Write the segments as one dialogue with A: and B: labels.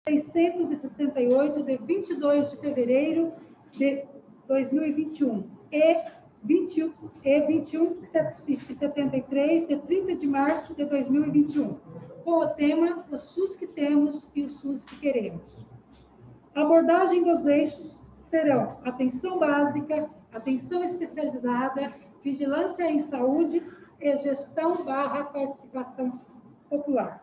A: 668, de 22 de fevereiro de 2021, e 2173, de 30 de março de 2021, com o tema O SUS que temos e o SUS que queremos. A abordagem dos eixos serão atenção básica, atenção especializada, vigilância em saúde e gestão/participação popular.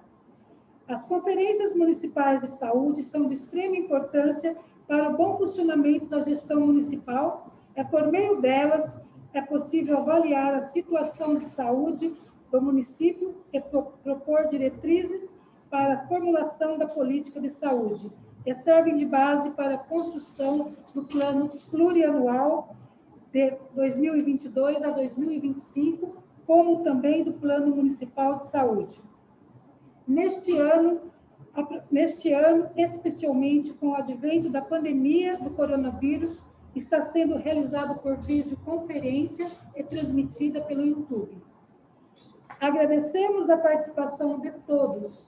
A: As conferências municipais de saúde são de extrema importância para o bom funcionamento da gestão municipal. Por meio delas, é possível avaliar a situação de saúde do município e propor diretrizes para a formulação da política de saúde, que servem de base para a construção do plano plurianual de 2022 a 2025, como também do plano municipal de saúde. Neste ano, especialmente com o advento da pandemia do coronavírus, está sendo realizado por videoconferência e transmitida pelo YouTube. Agradecemos a participação de todos,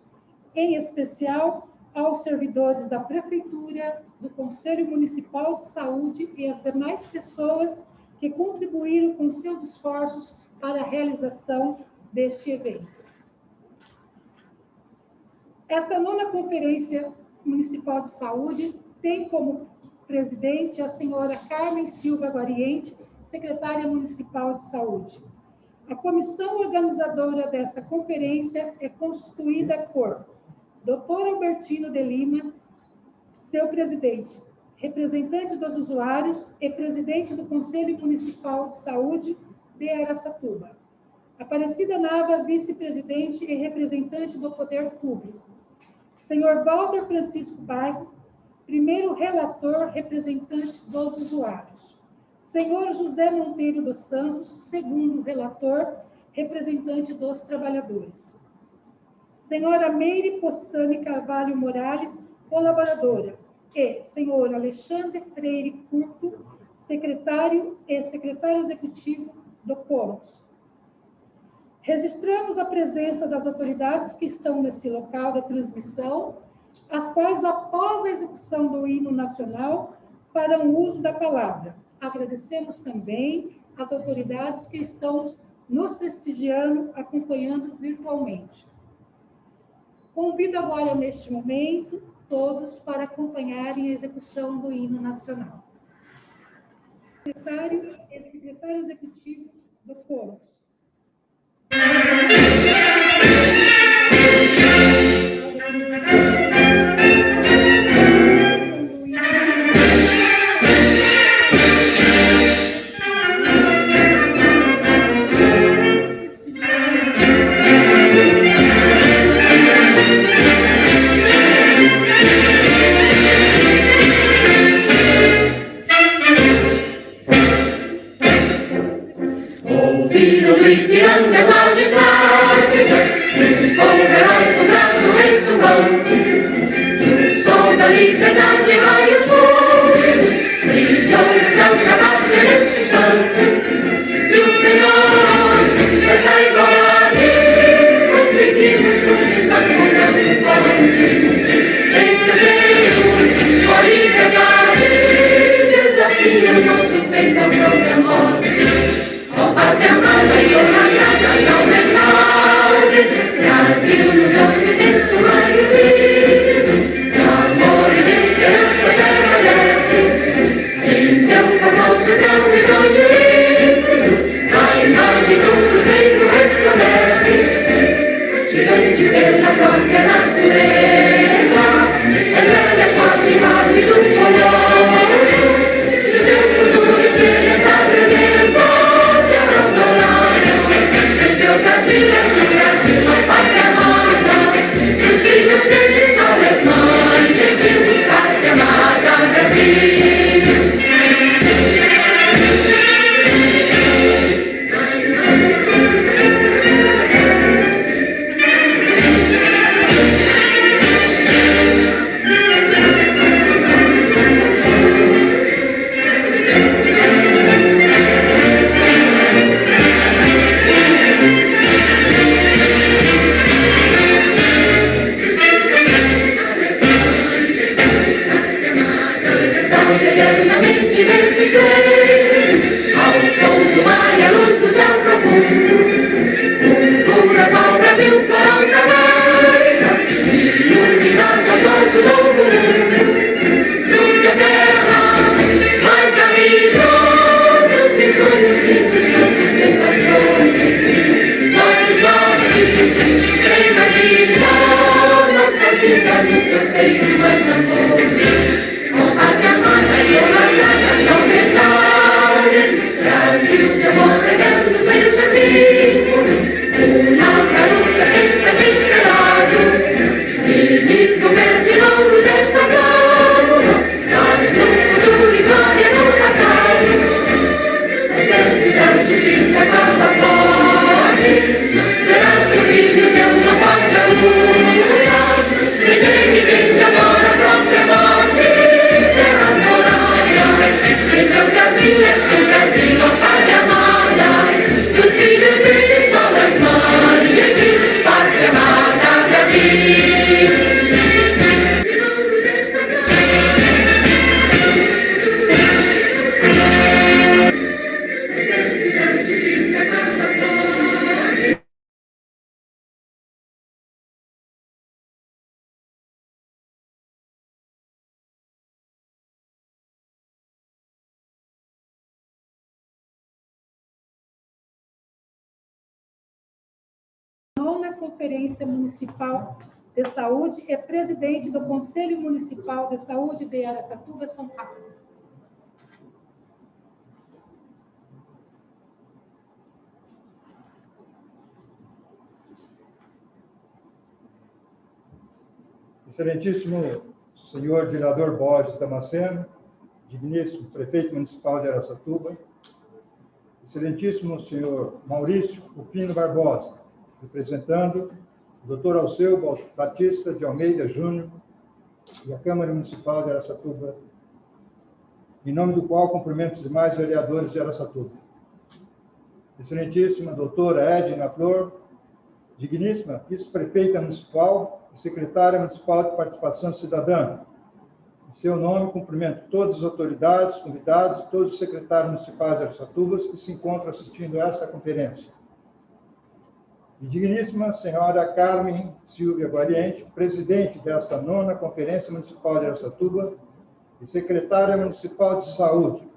A: em especial aos servidores da Prefeitura, do Conselho Municipal de Saúde e as demais pessoas que contribuíram com seus esforços para a realização deste evento. Esta 9ª Conferência Municipal de Saúde tem como presidente a senhora Carmen Silva Guariente, secretária municipal de saúde. A comissão organizadora desta conferência é constituída por Dr. Albertino de Lima, seu presidente, representante dos usuários e presidente do Conselho Municipal de Saúde de Araçatuba. Aparecida Nava, vice-presidente e representante do Poder Público. Senhor Walter Francisco Bairro, primeiro relator, representante dos usuários. Senhor José Monteiro dos Santos, segundo relator, representante dos trabalhadores. Senhora Meire Possani Carvalho Morales, colaboradora. E senhor Alexandre Freire Curto, secretário e secretário executivo do COMOS. Registramos a presença das autoridades que estão nesse local da transmissão, as quais, após a execução do hino nacional, farão uso da palavra. Agradecemos também as autoridades que estão nos prestigiando, acompanhando virtualmente. Convido agora, neste momento, todos para acompanharem a execução do hino nacional. Secretário e secretário executivo do COMOS.
B: Brasil nos olhos, amor e esperança. teu seio mais amor. Com pátria amada e honrada, só pensar. Brasil, teu amor regado no seio jacinto. Uma garupa sempre esperado. Menino verde ouro desta flâmula, nós no futuro e glória no passado. O sangue da justiça acaba forte. Será seu filho, Deus não pode a luta. Ninguém te adora a própria morte. Terra adorada, então que as vilas do Brasil, a pátria amada, dos filhos destes sol das mães, gentil, pátria amada, Brasil.
A: Nona Conferência Municipal de Saúde e presidente do Conselho Municipal de Saúde de Araçatuba, São Paulo.
C: Excelentíssimo senhor vereador Borges Damasceno, digníssimo prefeito municipal de Araçatuba, excelentíssimo senhor Maurício Rufino Barbosa, representando o Dr. Alceu Batista de Almeida Júnior e a Câmara Municipal de Araçatuba, em nome do qual cumprimento os demais vereadores de Araçatuba. Excelentíssima doutora Edna Flor, digníssima vice-prefeita municipal e secretária municipal de participação cidadã. Em seu nome, cumprimento todas as autoridades, convidados e todos os secretários municipais de Araçatuba que se encontram assistindo a esta conferência. E digníssima senhora Carmen Silvia Guariente, presidente desta nona Conferência Municipal de Araçatuba e secretária municipal de saúde,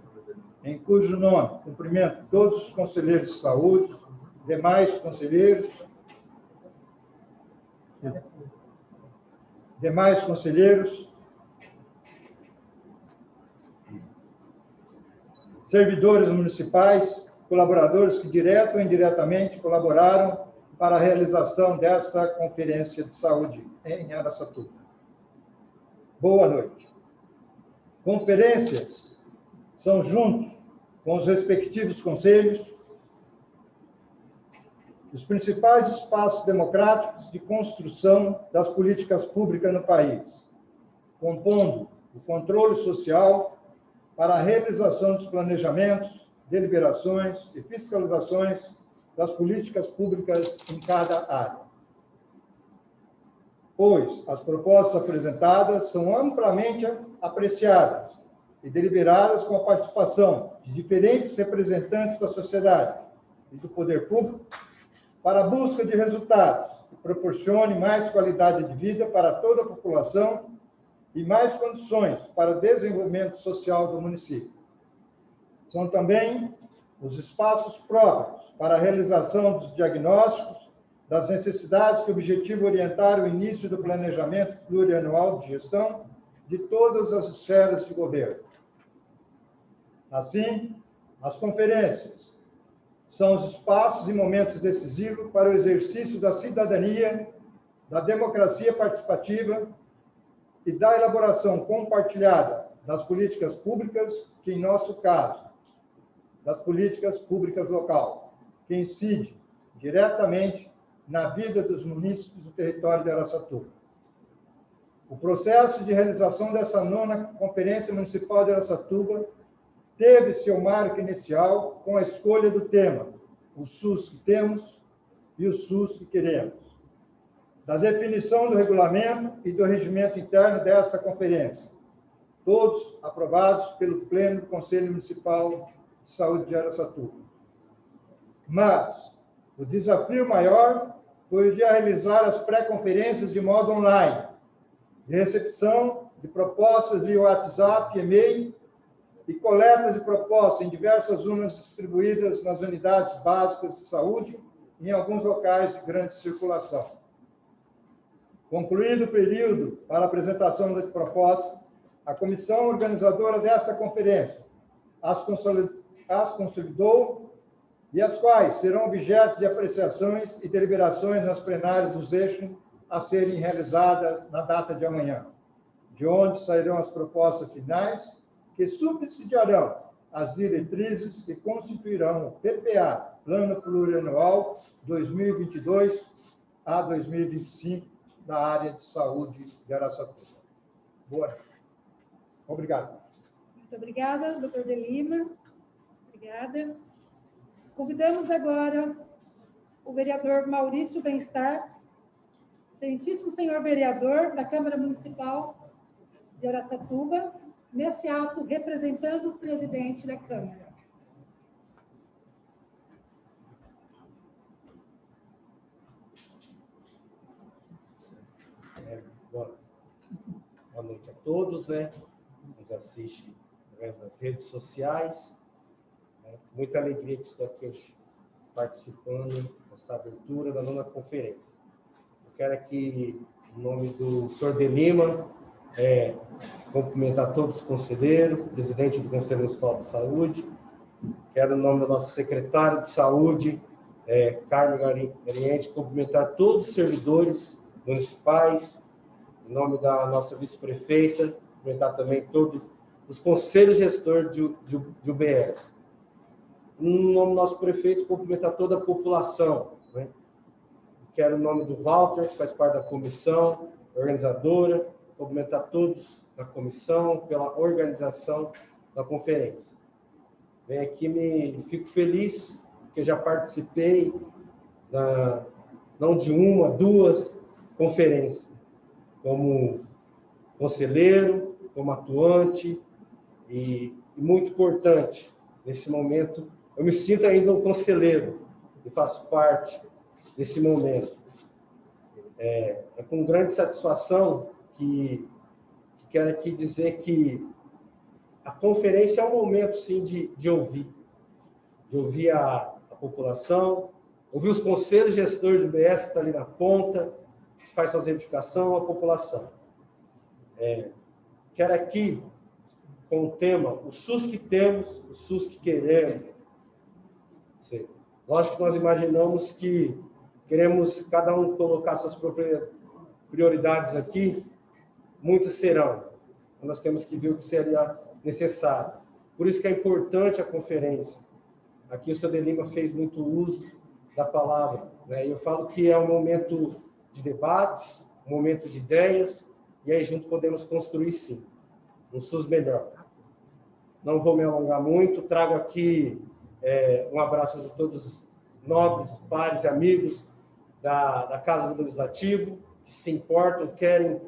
C: em cujo nome cumprimento todos os conselheiros de saúde, demais conselheiros, servidores municipais, colaboradores que direto ou indiretamente colaboraram para a realização desta Conferência de Saúde em Araçatuba. Boa noite. Conferências são, junto com os respectivos conselhos, os principais espaços democráticos de construção das políticas públicas no país, compondo o controle social para a realização dos planejamentos, deliberações e fiscalizações das políticas públicas em cada área. Pois as propostas apresentadas são amplamente apreciadas e deliberadas com a participação de diferentes representantes da sociedade e do poder público para a busca de resultados que proporcione mais qualidade de vida para toda a população e mais condições para o desenvolvimento social do município. São também os espaços próprios para a realização dos diagnósticos das necessidades que objetivam orientar o início do planejamento plurianual de gestão de todas as esferas de governo. Assim, as conferências são os espaços e momentos decisivos para o exercício da cidadania, da democracia participativa e da elaboração compartilhada das políticas públicas, que, em nosso caso, das políticas públicas local, que incide diretamente na vida dos munícipes do território de Araçatuba. O processo de realização dessa nona Conferência Municipal de Araçatuba teve seu marco inicial com a escolha do tema, o SUS que temos e o SUS que queremos, da definição do regulamento e do regimento interno desta conferência, todos aprovados pelo Pleno do Conselho Municipal de Saúde de Araçatuba. Mas o desafio maior foi o de realizar as pré-conferências de modo online, de recepção de propostas via WhatsApp, e-mail e coleta de propostas em diversas urnas distribuídas nas unidades básicas de saúde e em alguns locais de grande circulação. Concluído o período para apresentação das propostas, a comissão organizadora desta conferência as consolidou e as quais serão objetos de apreciações e deliberações nas plenárias dos eixos a serem realizadas na data de amanhã, de onde sairão as propostas finais que subsidiarão as diretrizes que constituirão o PPA, Plano Plurianual 2022 a 2025, da área de saúde de Araçatuba. Boa noite. Obrigado.
A: Muito obrigada, doutor de Lima. Obrigada. Convidamos agora o vereador Maurício Bem-Estar, excelentíssimo senhor vereador da Câmara Municipal de Araçatuba, nesse ato representando o presidente da Câmara.
D: Boa noite a todos, né? Nos assistem através das redes sociais. Muita alegria de estar aqui hoje participando dessa abertura da 9ª conferência. Eu quero aqui, em nome do senhor de Lima, cumprimentar todos os conselheiros, presidente do Conselho Municipal de Saúde. Quero, em nome do nosso secretário de Saúde, Carmen Gariente, cumprimentar todos os servidores municipais, em nome da nossa vice-prefeita, cumprimentar também todos os conselhos gestores de UBS. Em nome do nosso prefeito, cumprimentar toda a população, né? Quero, em nome do Walter, que faz parte da comissão organizadora, cumprimentar todos da comissão pela organização da conferência. Venho aqui, fico feliz, porque já participei não de uma, duas conferências, como conselheiro, como atuante, e muito importante, nesse momento, eu me sinto ainda um conselheiro, e faço parte desse momento. É com grande satisfação que quero aqui dizer que a conferência é um momento, sim, de ouvir a população, ouvir os conselhos gestores do BS que está ali na ponta, que faz suas edificações, a população. Quero aqui, com o tema, o SUS que temos, o SUS que queremos. Lógico que nós imaginamos que queremos cada um colocar suas próprias prioridades aqui, muitas serão. Nós temos que ver o que seria necessário. Por isso que é importante a conferência. Aqui o senhor de Lima fez muito uso da palavra, né? Eu falo que é um momento de debates, um momento de ideias, e aí junto podemos construir, sim, um SUS melhor. Não vou me alongar muito, trago aqui um abraço de todos os nobres, pares e amigos da Casa do Legislativo, que se importam, querem,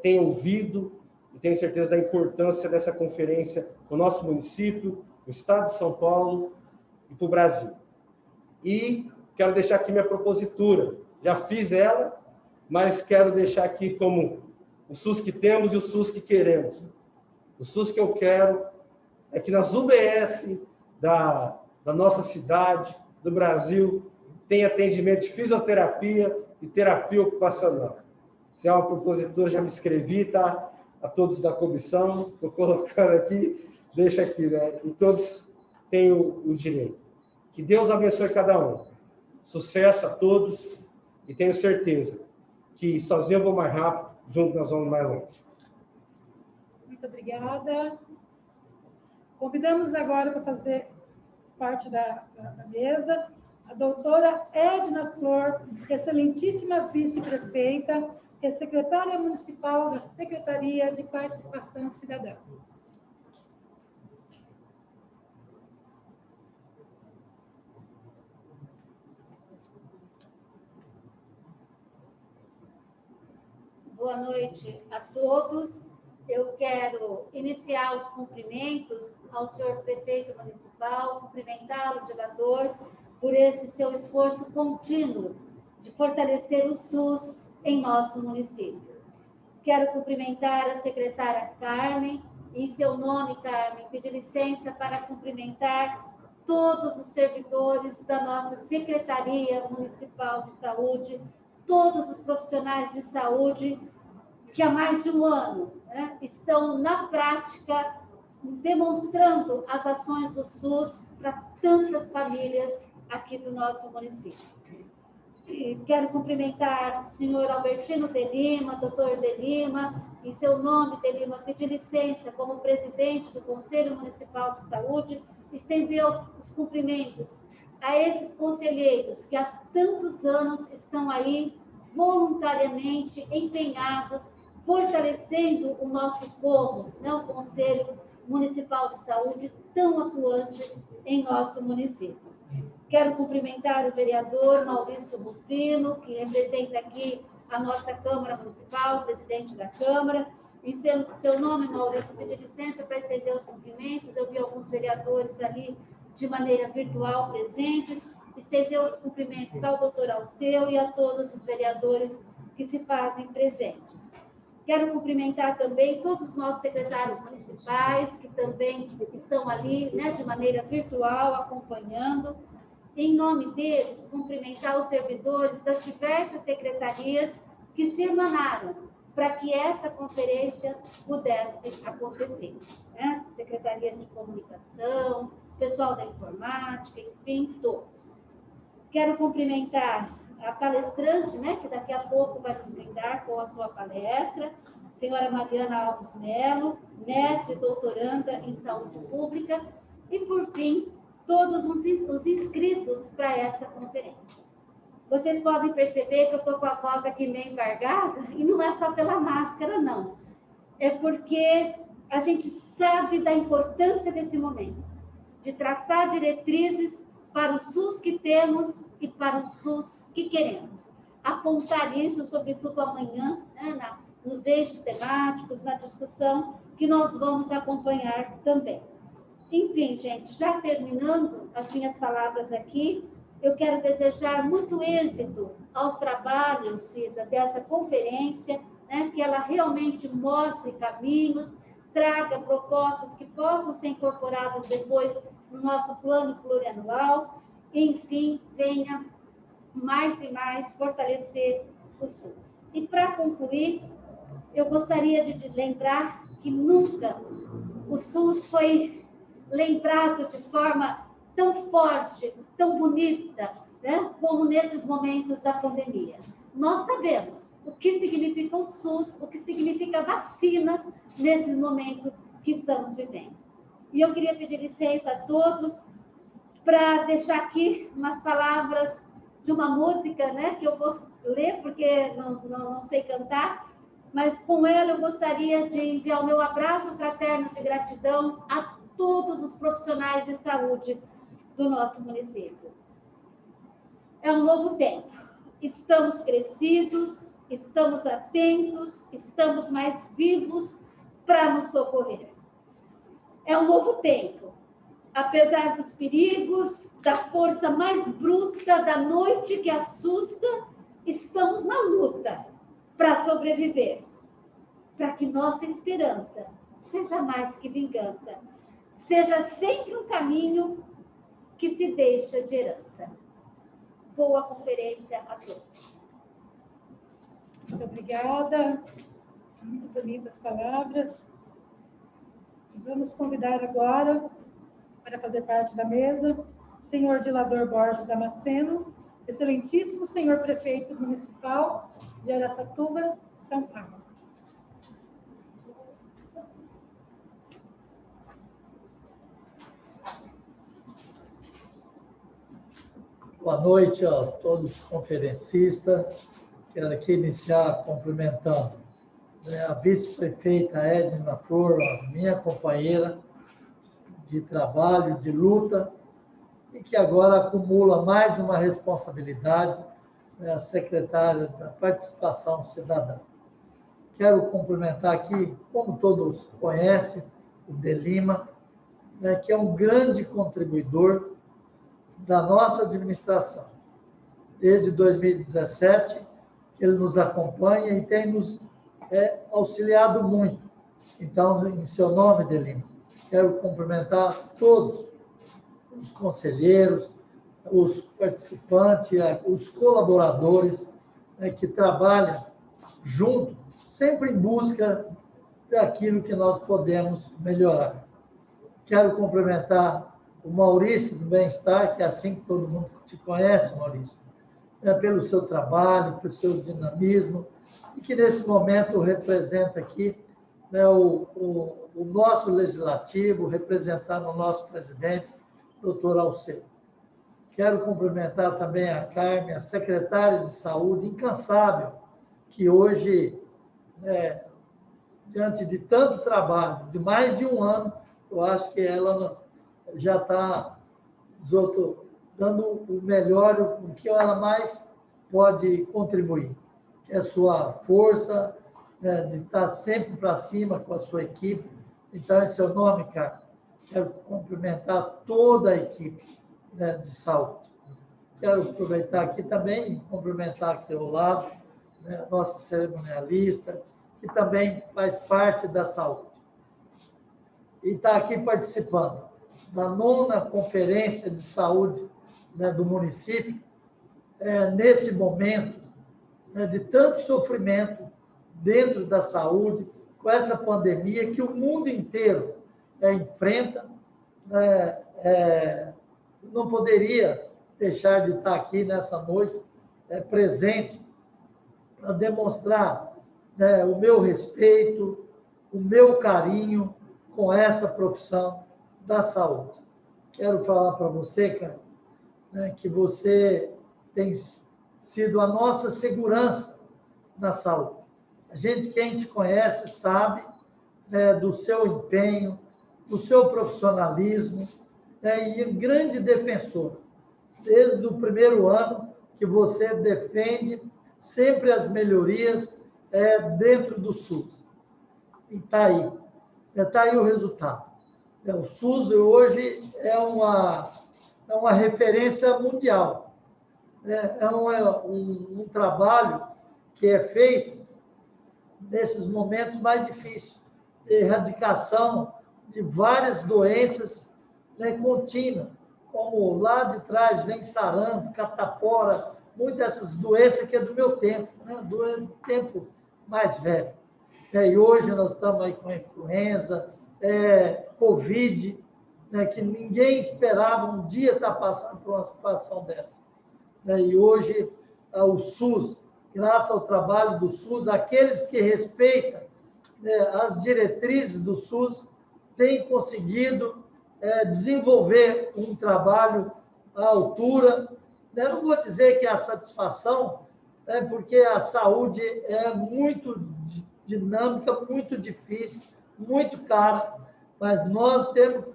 D: têm ouvido, e tenho certeza da importância dessa conferência para o nosso município, o Estado de São Paulo e para o Brasil. E quero deixar aqui minha propositura. Já fiz ela, mas quero deixar aqui como o SUS que temos e o SUS que queremos. O SUS que eu quero é que nas UBS da nossa cidade, do Brasil, tem atendimento de fisioterapia e terapia ocupacional. Se é uma propositura, já me inscrevi, tá? A todos da comissão, estou colocando aqui, deixa aqui, né? E todos têm o direito. Que Deus abençoe cada um. Sucesso a todos e tenho certeza que sozinho eu vou mais rápido, junto nós vamos mais longe.
A: Muito obrigada. Convidamos agora para fazer parte da mesa a doutora Edna Flor, excelentíssima vice-prefeita, que é secretária municipal da Secretaria de Participação Cidadã.
E: Boa noite a todos. Eu quero iniciar os cumprimentos ao senhor prefeito municipal, cumprimentá-lo, diretor, por esse seu esforço contínuo de fortalecer o SUS em nosso município. Quero cumprimentar a secretária Carmen, em seu nome, Carmen, pedir licença para cumprimentar todos os servidores da nossa Secretaria Municipal de Saúde, todos os profissionais de saúde que há mais de um ano, né, estão na prática demonstrando as ações do SUS para tantas famílias aqui do nosso município. E quero cumprimentar o senhor Albertino de Lima, doutor de Lima, em seu nome, de Lima, pedir licença como presidente do Conselho Municipal de Saúde, estender os cumprimentos a esses conselheiros que há tantos anos estão aí voluntariamente empenhados, fortalecendo o nosso povo, né, o Conselho Municipal de Saúde, tão atuante em nosso município. Quero cumprimentar o vereador Maurício Rufino, que representa aqui a nossa Câmara Municipal, presidente da Câmara. Em seu nome, Maurício, pedir licença para estender os cumprimentos. Eu vi alguns vereadores ali de maneira virtual presentes. Estender os cumprimentos ao doutor Alceu e a todos os vereadores que se fazem presentes. Quero cumprimentar também todos os nossos secretários municipais, que também estão ali, né, de maneira virtual, acompanhando. Em nome deles, cumprimentar os servidores das diversas secretarias que se irmanaram para que essa conferência pudesse acontecer, né? Secretaria de Comunicação, pessoal da Informática, enfim, todos. Quero cumprimentar a palestrante, né, que daqui a pouco vai nos brindar com a sua palestra, senhora Mariana Alves Melo, mestre e doutoranda em saúde pública, e, por fim, todos os inscritos para essa conferência. Vocês podem perceber que eu estou com a voz aqui meio embargada, e não é só pela máscara, não. É porque a gente sabe da importância desse momento, de traçar diretrizes para o SUS que temos e para o SUS que queremos. Apontar isso, sobretudo amanhã, né, nos eixos temáticos, na discussão, que nós vamos acompanhar também. Enfim, gente, já terminando as minhas palavras aqui, eu quero desejar muito êxito aos trabalhos, Cida, dessa conferência, né, que ela realmente mostre caminhos, traga propostas que possam ser incorporadas depois no nosso plano plurianual, enfim, venha mais e mais fortalecer o SUS. E para concluir, eu gostaria de lembrar que nunca o SUS foi lembrado de forma tão forte, tão bonita, né, como nesses momentos da pandemia. Nós sabemos o que significa o SUS, o que significa a vacina nesse momento que estamos vivendo. E eu queria pedir licença a todos para deixar aqui umas palavras de uma música, né, que eu vou ler, porque não sei cantar, mas com ela eu gostaria de enviar o meu abraço fraterno de gratidão a todos os profissionais de saúde do nosso município. É um novo tempo. Estamos crescidos, estamos atentos, estamos mais vivos para nos socorrer. É um novo tempo. Apesar dos perigos, da força mais bruta da noite que assusta, estamos na luta para sobreviver, para que nossa esperança seja mais que vingança, seja sempre um caminho que se deixa de herança. Boa conferência a todos.
A: Muito obrigada. Muito bonitas palavras. Vamos convidar agora, para fazer parte da mesa, o senhor Dilador Borges Damasceno, excelentíssimo senhor prefeito municipal de Araçatuba, São Paulo.
F: Boa noite a todos os conferencistas. Quero aqui iniciar cumprimentando a vice-prefeita Edna Flor, a minha companheira de trabalho, de luta, e que agora acumula mais uma responsabilidade, a secretária da Participação Cidadã. Quero cumprimentar aqui, como todos conhecem, o De Lima, que é um grande contribuidor da nossa administração. Desde 2017, ele nos acompanha e tem nos auxiliado muito. Então, em seu nome, De Lima, quero cumprimentar todos os conselheiros, os participantes, os colaboradores que trabalha junto, sempre em busca daquilo que nós podemos melhorar. Quero cumprimentar o Maurício do Bem-Estar, que é assim que todo mundo te conhece, Maurício, pelo seu trabalho, pelo seu dinamismo, e que nesse momento representa aqui o nosso legislativo, representando o nosso presidente, doutor Alceu. Quero cumprimentar também a Carmen, a secretária de Saúde, incansável, que hoje, diante de tanto trabalho, de mais de um ano, eu acho que ela já está dando o melhor, o que ela mais pode contribuir, que é a sua força, de estar sempre para cima com a sua equipe. Então, em seu nome, cara, quero cumprimentar toda a equipe de saúde. Quero aproveitar aqui também e cumprimentar aqui ao lado, a nossa cerimonialista, que também faz parte da saúde. E está aqui participando da 9ª Conferência de Saúde do município, nesse momento de tanto sofrimento dentro da saúde, com essa pandemia que o mundo inteiro enfrenta. Não poderia deixar de estar aqui nessa noite presente para demonstrar o meu respeito, o meu carinho com essa profissão da saúde. Quero falar para você, cara, que você tem sido a nossa segurança na saúde. Quem te conhece sabe do seu empenho, do seu profissionalismo, e um grande defensor, desde o primeiro ano que você defende sempre as melhorias dentro do SUS. E está aí o resultado. O SUS hoje é uma referência mundial. Um trabalho que é feito nesses momentos mais difíceis, de erradicação de várias doenças contínuas, como lá de trás vem sarampo, catapora, muitas dessas doenças que é do meu tempo, do tempo mais velho. E hoje nós estamos aí com a influenza, Covid, que ninguém esperava um dia estar passando por uma situação dessa. E hoje o SUS, graças ao trabalho do SUS, aqueles que respeitam as diretrizes do SUS têm conseguido desenvolver um trabalho à altura. Não vou dizer que é a satisfação, porque a saúde é muito dinâmica, muito difícil, muito cara, mas nós temos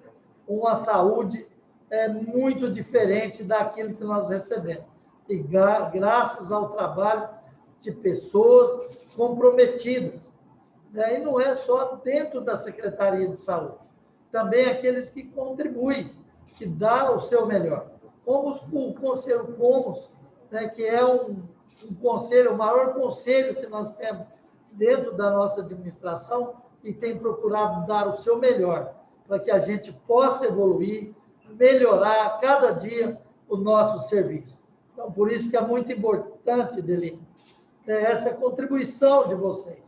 F: uma saúde muito diferente daquilo que nós recebemos. E graças ao trabalho de pessoas comprometidas. E não é só dentro da Secretaria de Saúde, também aqueles que contribuem, que dão o seu melhor. Como o Conselho Comos, que é um conselho, o maior conselho que nós temos dentro da nossa administração e tem procurado dar o seu melhor para que a gente possa evoluir, melhorar a cada dia o nosso serviço. Então, por isso que é muito importante, Delino, essa contribuição de vocês.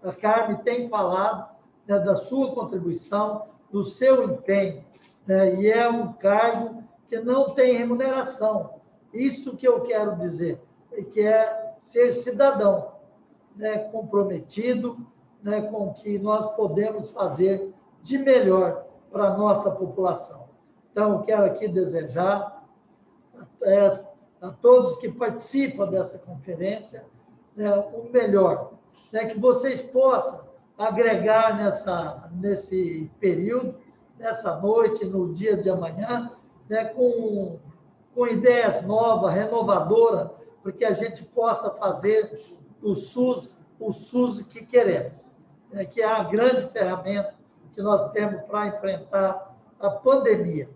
F: A Carmen tem falado da sua contribuição, do seu empenho, e é um cargo que não tem remuneração. Isso que eu quero dizer, que é ser cidadão, comprometido com o que nós podemos fazer de melhor para a nossa população. Então, eu quero aqui desejar a todos que participam dessa conferência o melhor, que vocês possam agregar nesse período, nessa noite, no dia de amanhã, com ideias novas, renovadoras, para que a gente possa fazer o SUS que queremos, que é a grande ferramenta que nós temos para enfrentar a pandemia,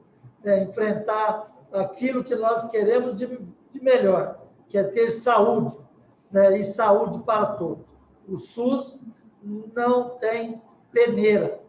F: enfrentar aquilo que nós queremos de melhor, que é ter saúde, e saúde para todos. O SUS não tem peneira,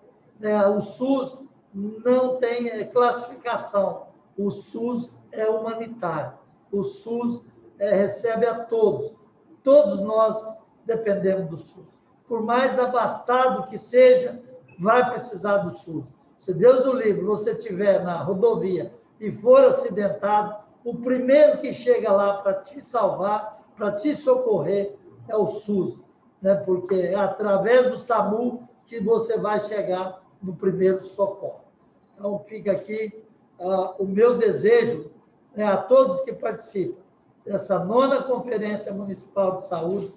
F: o SUS não tem classificação, o SUS é humanitário, o SUS recebe a todos, todos nós dependemos do SUS. Por mais abastado que seja, vai precisar do SUS. Se Deus o livre, você estiver na rodovia e for acidentado, o primeiro que chega lá para te salvar, para te socorrer, é o SUS, né? Porque é através do SAMU que você vai chegar no primeiro socorro. Então, fica aqui o meu desejo, né, a todos que participam dessa 9ª Conferência Municipal de Saúde,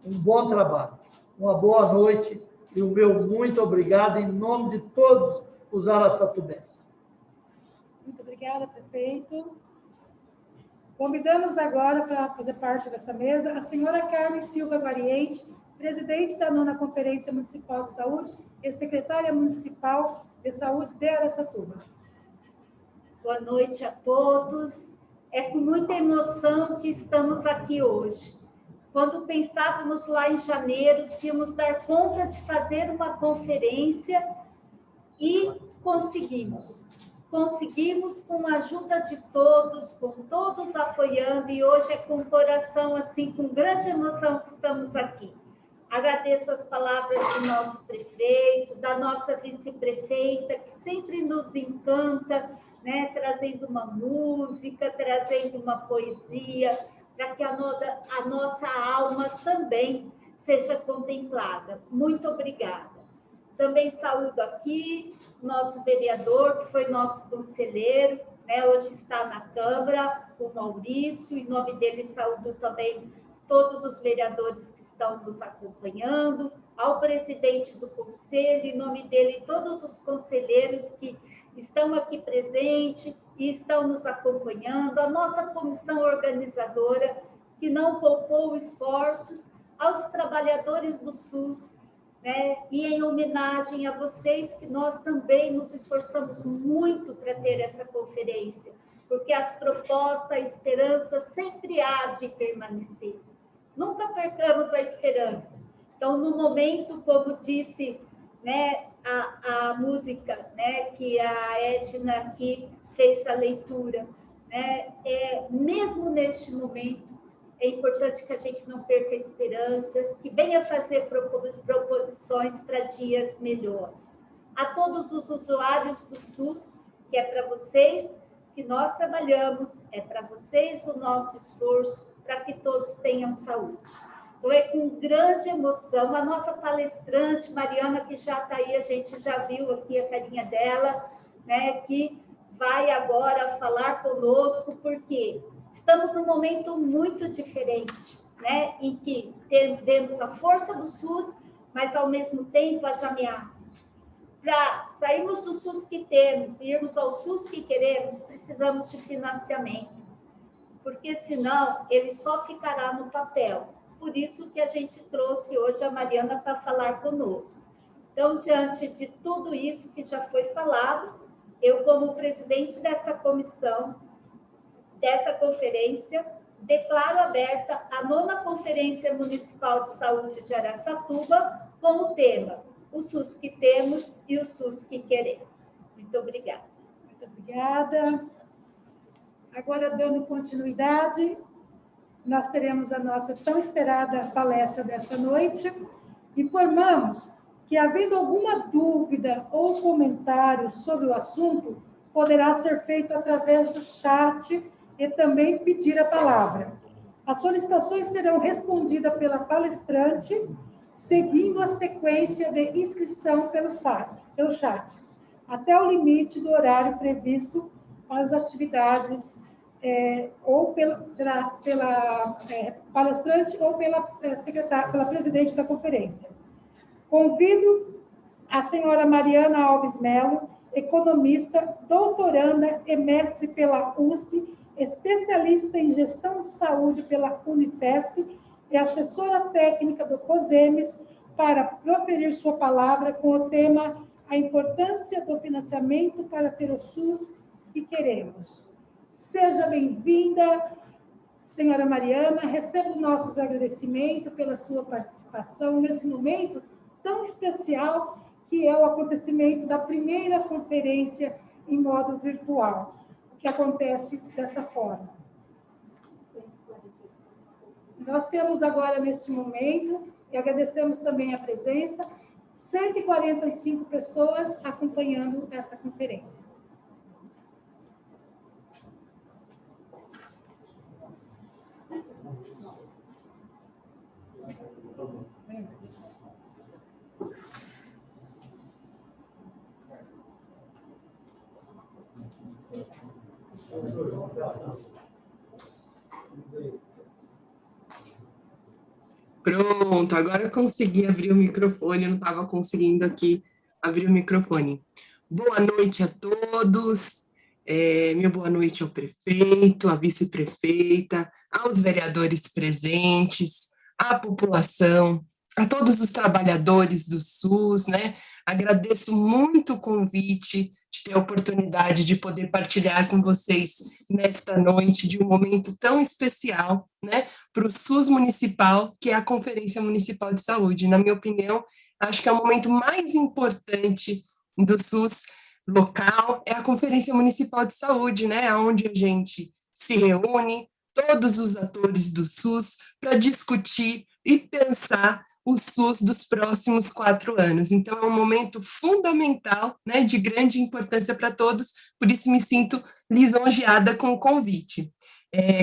F: um bom trabalho, uma boa noite e o meu muito obrigado em nome de todos os araçatubenses.
A: Muito obrigada, prefeito. Convidamos agora para fazer parte dessa mesa a senhora Carmen Silva Guariente, presidente da 9ª Conferência Municipal de Saúde e secretária municipal de Saúde de Araçatuba.
E: Boa noite a todos. É com muita emoção que estamos aqui hoje. Quando pensávamos lá em janeiro, se íamos dar conta de fazer uma conferência e conseguimos. Conseguimos com a ajuda de todos, com todos apoiando, e hoje é com o coração, assim, com grande emoção que estamos aqui. Agradeço as palavras do nosso prefeito, da nossa vice-prefeita, que sempre nos encanta, né, trazendo uma música, trazendo uma poesia, para que a nossa alma também seja contemplada. Muito obrigada. Também saúdo aqui nosso vereador, que foi nosso conselheiro, né, hoje está na Câmara, o Maurício, em nome dele saúdo também todos os vereadores que estão nos acompanhando, ao presidente do conselho, em nome dele todos os conselheiros que estão aqui presentes e estão nos acompanhando, a nossa comissão organizadora, que não poupou esforços, aos trabalhadores do SUS, né? E em homenagem a vocês, que nós também nos esforçamos muito para ter essa conferência, porque as propostas, a esperança sempre há de permanecer. Nunca percamos a esperança. Então, no momento, como disse, né, a música, né, que a Edna aqui fez a leitura, né, mesmo neste momento, é importante que a gente não perca a esperança, que venha fazer proposições para dias melhores. A todos os usuários do SUS, que é para vocês que nós trabalhamos, é para vocês o nosso esforço, para que todos tenham saúde. Então, é com grande emoção, a nossa palestrante, Mariana, que já está aí, a gente já viu aqui a carinha dela, né, que vai agora falar conosco, porque estamos num momento muito diferente, né, em que temos a força do SUS, mas, ao mesmo tempo, as ameaças. Para sairmos do SUS que temos e irmos ao SUS que queremos, precisamos de financiamento, porque, senão, ele só ficará no papel. Por isso que a gente trouxe hoje a Mariana para falar conosco. Então, diante de tudo isso que já foi falado, eu, como presidente dessa comissão, dessa conferência, declaro aberta a 9ª Conferência Municipal de Saúde de Araçatuba, com o tema O SUS que temos e o SUS que queremos. Muito obrigada.
A: Muito obrigada. Agora, dando continuidade, nós teremos a nossa tão esperada palestra desta noite. Informamos que, havendo alguma dúvida ou comentário sobre o assunto, poderá ser feito através do chat e também pedir a palavra. As solicitações serão respondidas pela palestrante, seguindo a sequência de inscrição pelo chat, até o limite do horário previsto para as atividades, será pela palestrante ou pela secretária, pela presidente da conferência. Convido a senhora Mariana Alves Melo, economista, doutoranda e mestre pela USP, especialista em gestão de saúde pela Unifesp e assessora técnica do COSEMES, para proferir sua palavra com o tema A importância do financiamento para ter o SUS que queremos. Seja bem-vinda, senhora Mariana, recebo nossos agradecimentos pela sua participação nesse momento tão especial que é o acontecimento da primeira conferência em modo virtual, que acontece dessa forma. Nós temos agora, neste momento, e agradecemos também a presença, 145 pessoas acompanhando esta conferência.
G: Pronto, agora eu consegui abrir o microfone, eu não estava conseguindo aqui abrir o microfone. Boa noite a todos, minha boa noite ao prefeito, à vice-prefeita, aos vereadores presentes, à população, a todos os trabalhadores do SUS, né? Agradeço muito o convite de ter a oportunidade de poder partilhar com vocês nesta noite de um momento tão especial, né, para o SUS municipal, que é a Conferência Municipal de Saúde. Na minha opinião, acho que é o momento mais importante do SUS local, é a Conferência Municipal de Saúde, né, onde a gente se reúne, todos os atores do SUS, para discutir e pensar o SUS dos próximos 4 anos. Então, é um momento fundamental, né, de grande importância para todos, por isso me sinto lisonjeada com o convite.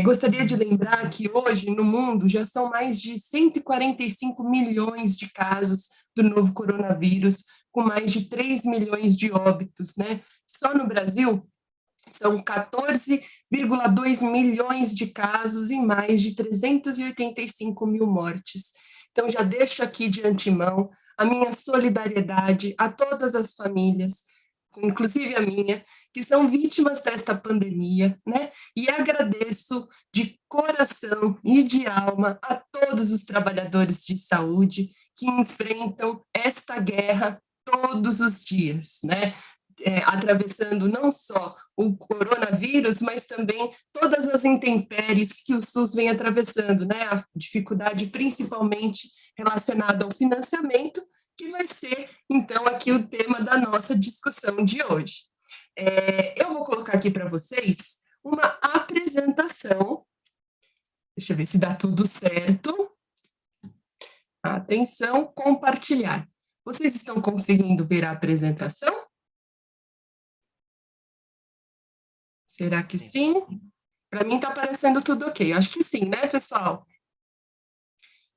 G: Gostaria de lembrar que hoje, no mundo, já são mais de 145 milhões de casos do novo coronavírus, com mais de 3 milhões de óbitos, né? Só no Brasil, são 14,2 milhões de casos e mais de 385 mil mortes. Então, já deixo aqui de antemão a minha solidariedade a todas as famílias, inclusive a minha, que são vítimas desta pandemia, né? E agradeço de coração e de alma a todos os trabalhadores de saúde que enfrentam esta guerra todos os dias, né? Atravessando não só o coronavírus, mas também todas as intempéries que o SUS vem atravessando, né? A dificuldade principalmente relacionada ao financiamento, que vai ser, então, aqui o tema da nossa discussão de hoje. Eu vou colocar aqui para vocês uma apresentação. Deixa eu ver se dá tudo certo. Atenção, compartilhar. Vocês estão conseguindo ver a apresentação? Será que sim? Para mim está aparecendo tudo ok. Acho que sim, né, pessoal?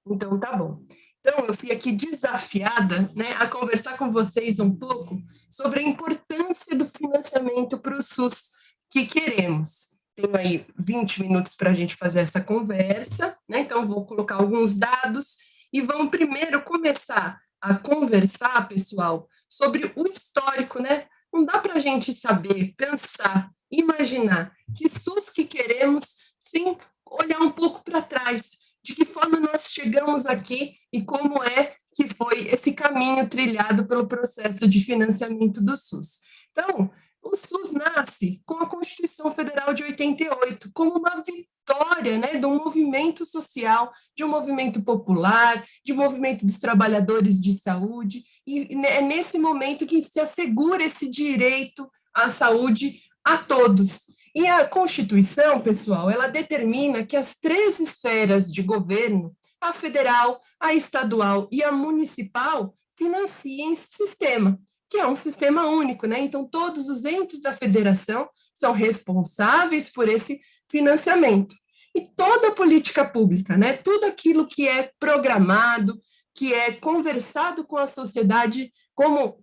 G: Então, tá bom. Então, eu fui aqui desafiada, né, a conversar com vocês um pouco sobre a importância do financiamento para o SUS que queremos. Tenho aí 20 minutos para a gente fazer essa conversa, né? Então, vou colocar alguns dados e vamos primeiro começar a conversar, pessoal, sobre o histórico, né? Não dá para a gente saber, pensar, imaginar que SUS que queremos sem olhar um pouco para trás, de que forma nós chegamos aqui e como é que foi esse caminho trilhado pelo processo de financiamento do SUS. Então, o SUS nasce com a Constituição Federal de 88, como uma vitória, né, de um movimento social, de um movimento popular, de um movimento dos trabalhadores de saúde, e é nesse momento que se assegura esse direito à saúde a todos. E a Constituição, pessoal, ela determina que as 3 esferas de governo, a federal, a estadual e a municipal, financiem esse sistema, que é um sistema único, né? Então, todos os entes da federação são responsáveis por esse financiamento. E toda a política pública, né? Tudo aquilo que é programado, que é conversado com a sociedade, como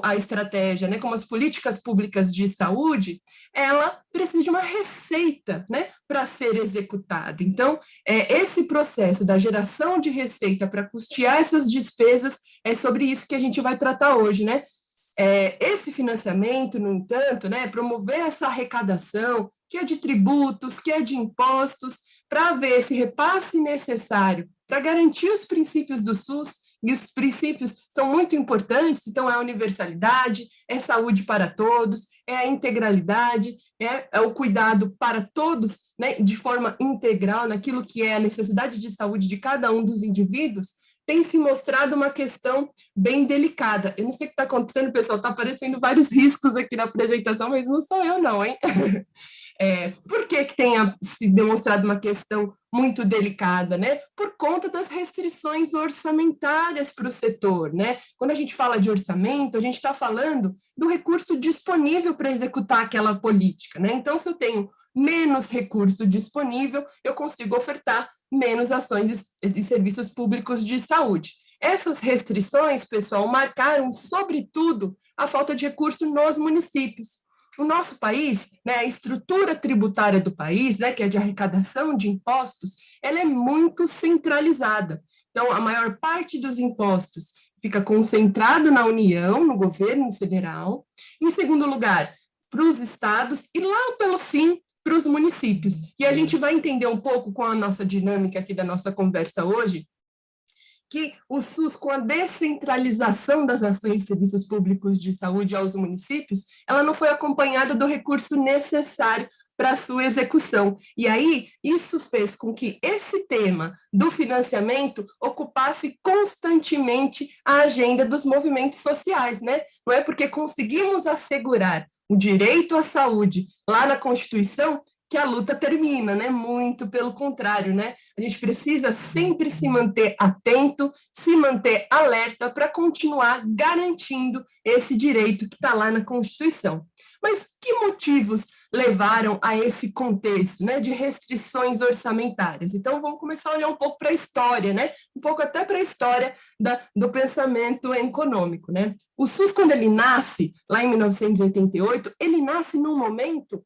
G: a estratégia, né, como as políticas públicas de saúde, ela precisa de uma receita, né, para ser executada. Então, esse processo da geração de receita para custear essas despesas, é sobre isso que a gente vai tratar hoje, né? Esse financiamento, no entanto, né, promover essa arrecadação, que é de tributos, que é de impostos, para haver esse repasse necessário para garantir os princípios do SUS. E os princípios são muito importantes, então é a universalidade, é saúde para todos, é a integralidade, é o cuidado para todos, né, de forma integral, naquilo que é a necessidade de saúde de cada um dos indivíduos. tem se mostrado uma questão bem delicada. Eu não sei o que está acontecendo, pessoal, está aparecendo vários riscos aqui na apresentação, mas não sou eu não, hein? Por que tenha se demonstrado uma questão muito delicada, né? Por conta das restrições orçamentárias para o setor, né? Quando a gente fala de orçamento, a gente está falando do recurso disponível para executar aquela política, né? Então, se eu tenho menos recurso disponível, eu consigo ofertar menos ações e serviços públicos de saúde. Essas restrições, pessoal, marcaram, sobretudo, a falta de recurso nos municípios. O nosso país, né, a estrutura tributária do país, né, que é de arrecadação de impostos, ela é muito centralizada. Então, a maior parte dos impostos fica concentrado na União, no governo federal. Em segundo lugar, para os estados e lá pelo fim, para os municípios. E a gente vai entender um pouco com a nossa dinâmica aqui da nossa conversa hoje, que o SUS, com a descentralização das ações e serviços públicos de saúde aos municípios, ela não foi acompanhada do recurso necessário para a sua execução. E aí, isso fez com que esse tema do financiamento ocupasse constantemente a agenda dos movimentos sociais, né? Não é porque conseguimos assegurar o direito à saúde lá na Constituição que a luta termina, né? Muito pelo contrário, né? A gente precisa sempre se manter atento, se manter alerta para continuar garantindo esse direito que está lá na Constituição. Mas que motivos levaram a esse contexto, né, de restrições orçamentárias? Então, vamos começar a olhar um pouco para a história, né? Um pouco até para a história do pensamento econômico, né? O SUS, quando ele nasce, lá em 1988, ele nasce num momento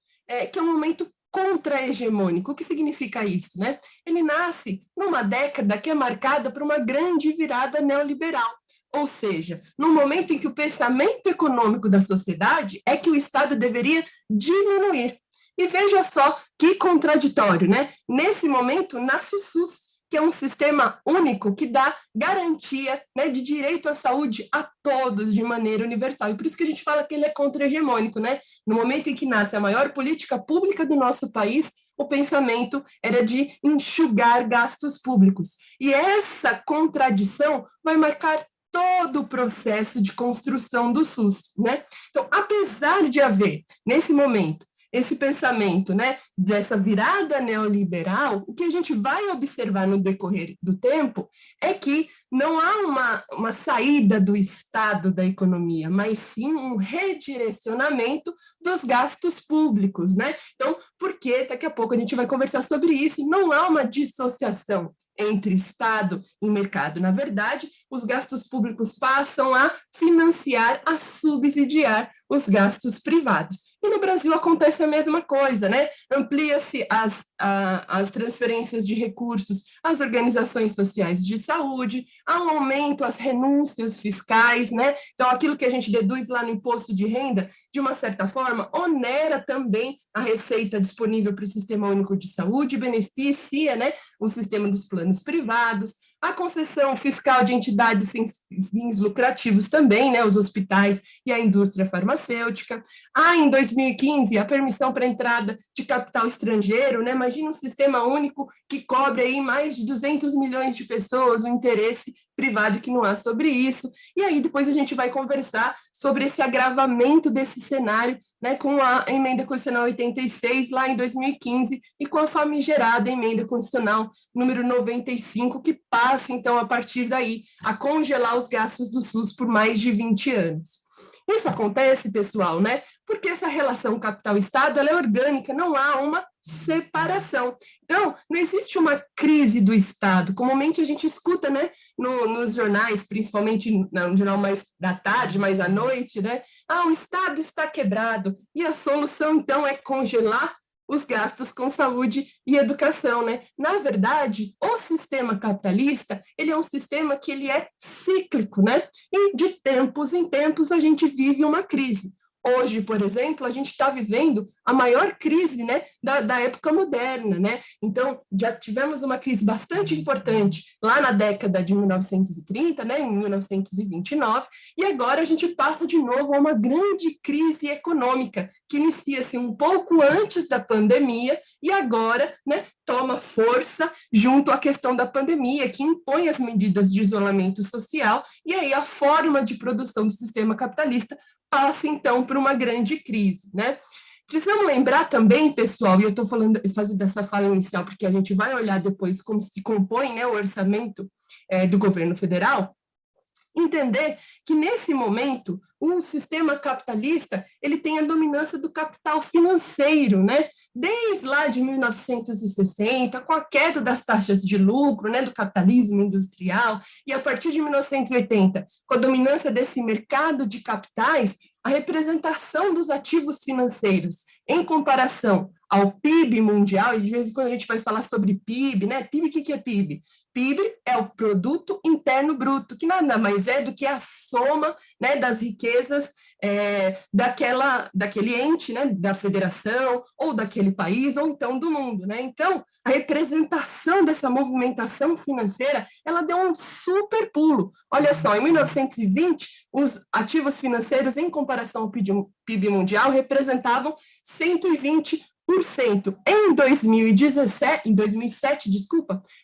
G: que é um momento contra-hegemônico. O que significa isso, né? Ele nasce numa década que é marcada por uma grande virada neoliberal, ou seja, no momento em que o pensamento econômico da sociedade é que o Estado deveria diminuir. E veja só que contraditório, né? Nesse momento nasce o SUS, que é um sistema único que dá garantia, né, de direito à saúde a todos de maneira universal. E por isso que a gente fala que ele é contra-hegemônico, né? No momento em que nasce a maior política pública do nosso país, o pensamento era de enxugar gastos públicos. E essa contradição vai marcar todo o processo de construção do SUS, né? Então, apesar de haver, nesse momento, esse pensamento, né, dessa virada neoliberal, o que a gente vai observar no decorrer do tempo é que não há uma saída do Estado da economia, mas sim um redirecionamento dos gastos públicos, né? Então, porque daqui a pouco a gente vai conversar sobre isso, não há uma dissociação entre Estado e mercado. Na verdade, os gastos públicos passam a financiar, a subsidiar os gastos privados. E no Brasil acontece a mesma coisa, né? Amplia-se as transferências de recursos às organizações sociais de saúde, há um aumento às renúncias fiscais, né? Então, aquilo que a gente deduz lá no imposto de renda, de uma certa forma, onera também a receita disponível para o Sistema Único de Saúde, beneficia, né, o sistema dos planos privados, a concessão fiscal de entidades sem fins lucrativos também, né, os hospitais e a indústria farmacêutica. Há, em 2015, a permissão para entrada de capital estrangeiro, né, imagina um sistema único que cobre aí mais de 200 milhões de pessoas, o interesse privado que não há sobre isso. E aí depois a gente vai conversar sobre esse agravamento desse cenário, né, com a emenda constitucional 86, lá em 2015, e com a famigerada emenda constitucional número 95, que passa, então, a partir daí, a congelar os gastos do SUS por mais de 20 anos. Isso acontece, pessoal, né? Porque essa relação capital-estado ela é orgânica, não há uma separação. Então, não existe uma crise do Estado. Comumente a gente escuta, né, nos jornais, principalmente no jornal mais da tarde, mais à noite, né? Ah, o Estado está quebrado. E a solução, então, é congelar os gastos com saúde e educação, né? Na verdade, o sistema capitalista, ele é um sistema que ele é cíclico, né? E de tempos em tempos a gente vive uma crise. Hoje, por exemplo, a gente está vivendo a maior crise, né, da época moderna, né? Então, já tivemos uma crise bastante importante lá na década de 1930, né, em 1929, e agora a gente passa de novo a uma grande crise econômica, que inicia-se um pouco antes da pandemia e agora, né, toma força junto à questão da pandemia, que impõe as medidas de isolamento social, e aí a forma de produção do sistema capitalista passa, então, por uma grande crise, né? Precisamos lembrar também, pessoal, e eu estou fazendo essa fala inicial, porque a gente vai olhar depois como se compõe, né, o orçamento do governo federal, entender que, nesse momento, o sistema capitalista ele tem a dominância do capital financeiro, né? Desde lá de 1960, com a queda das taxas de lucro, né, do capitalismo industrial, e a partir de 1980, com a dominância desse mercado de capitais, a representação dos ativos financeiros em comparação ao PIB mundial, e de vez em quando a gente vai falar sobre PIB, né? PIB, o que é PIB? PIB é o Produto Interno Bruto, que nada mais é do que a soma, né, das riquezas daquele ente, né, da federação, ou daquele país, ou então do mundo, né? Então, a representação dessa movimentação financeira, ela deu um super pulo. Olha só, em 1920, os ativos financeiros, em comparação ao PIB mundial, representavam 120%. Em 2007,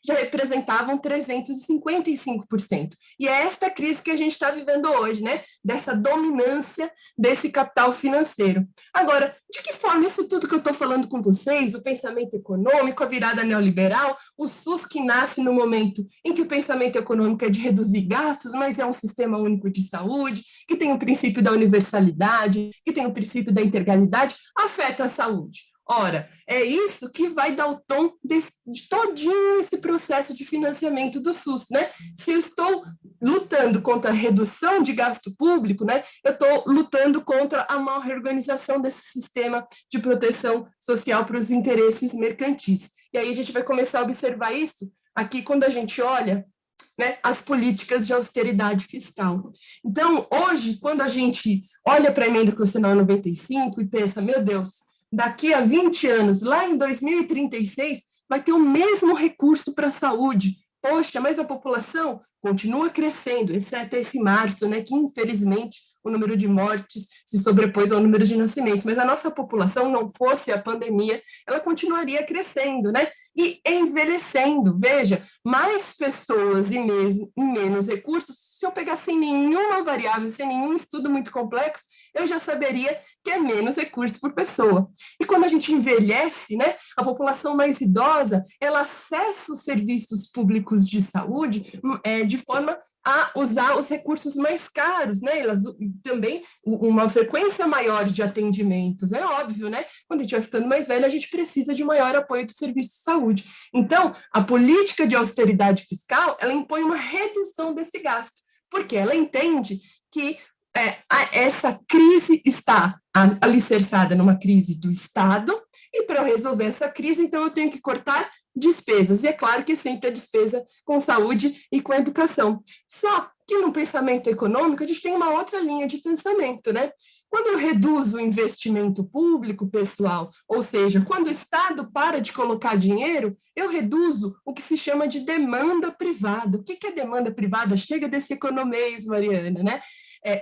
G: já representavam 355%. E é essa crise que a gente está vivendo hoje, né? Dessa dominância desse capital financeiro. Agora, de que forma isso tudo que eu estou falando com vocês, o pensamento econômico, a virada neoliberal, o SUS que nasce no momento em que o pensamento econômico é de reduzir gastos, mas é um sistema único de saúde, que tem o princípio da universalidade, que tem o princípio da integralidade, afeta a saúde. Ora, é isso que vai dar o tom de todinho esse processo de financiamento do SUS, né? Se eu estou lutando contra a redução de gasto público, né, eu estou lutando contra a maior reorganização desse sistema de proteção social para os interesses mercantis. E aí a gente vai começar a observar isso aqui quando a gente olha, né, as políticas de austeridade fiscal. Então, hoje, quando a gente olha para a emenda constitucional 95 e pensa, meu Deus, daqui a 20 anos, lá em 2036, vai ter o mesmo recurso para a saúde. Poxa, mas a população continua crescendo, exceto esse março, né, que infelizmente o número de mortes se sobrepôs ao número de nascimentos, mas a nossa população, não fosse a pandemia, ela continuaria crescendo, né, e envelhecendo. Veja, mais pessoas e menos recursos, se eu pegar sem nenhuma variável, sem nenhum estudo muito complexo, eu já saberia que é menos recurso por pessoa. E quando a gente envelhece, né, a população mais idosa, ela acessa os serviços públicos de saúde de forma a usar os recursos mais caros, né? Elas também uma frequência maior de atendimentos, é óbvio, né? Quando a gente vai ficando mais velho, a gente precisa de maior apoio do serviço de saúde. Então, a política de austeridade fiscal, ela impõe uma redução desse gasto, porque ela entende que essa crise está alicerçada numa crise do Estado, e para eu resolver essa crise, então eu tenho que cortar despesas, e é claro que sempre a despesa com saúde e com educação. Só que no pensamento econômico a gente tem uma outra linha de pensamento, né? Quando eu reduzo o investimento público, pessoal, ou seja, quando o Estado para de colocar dinheiro, eu reduzo o que se chama de demanda privada. O que é demanda privada? Chega desse economês, Mariana, né?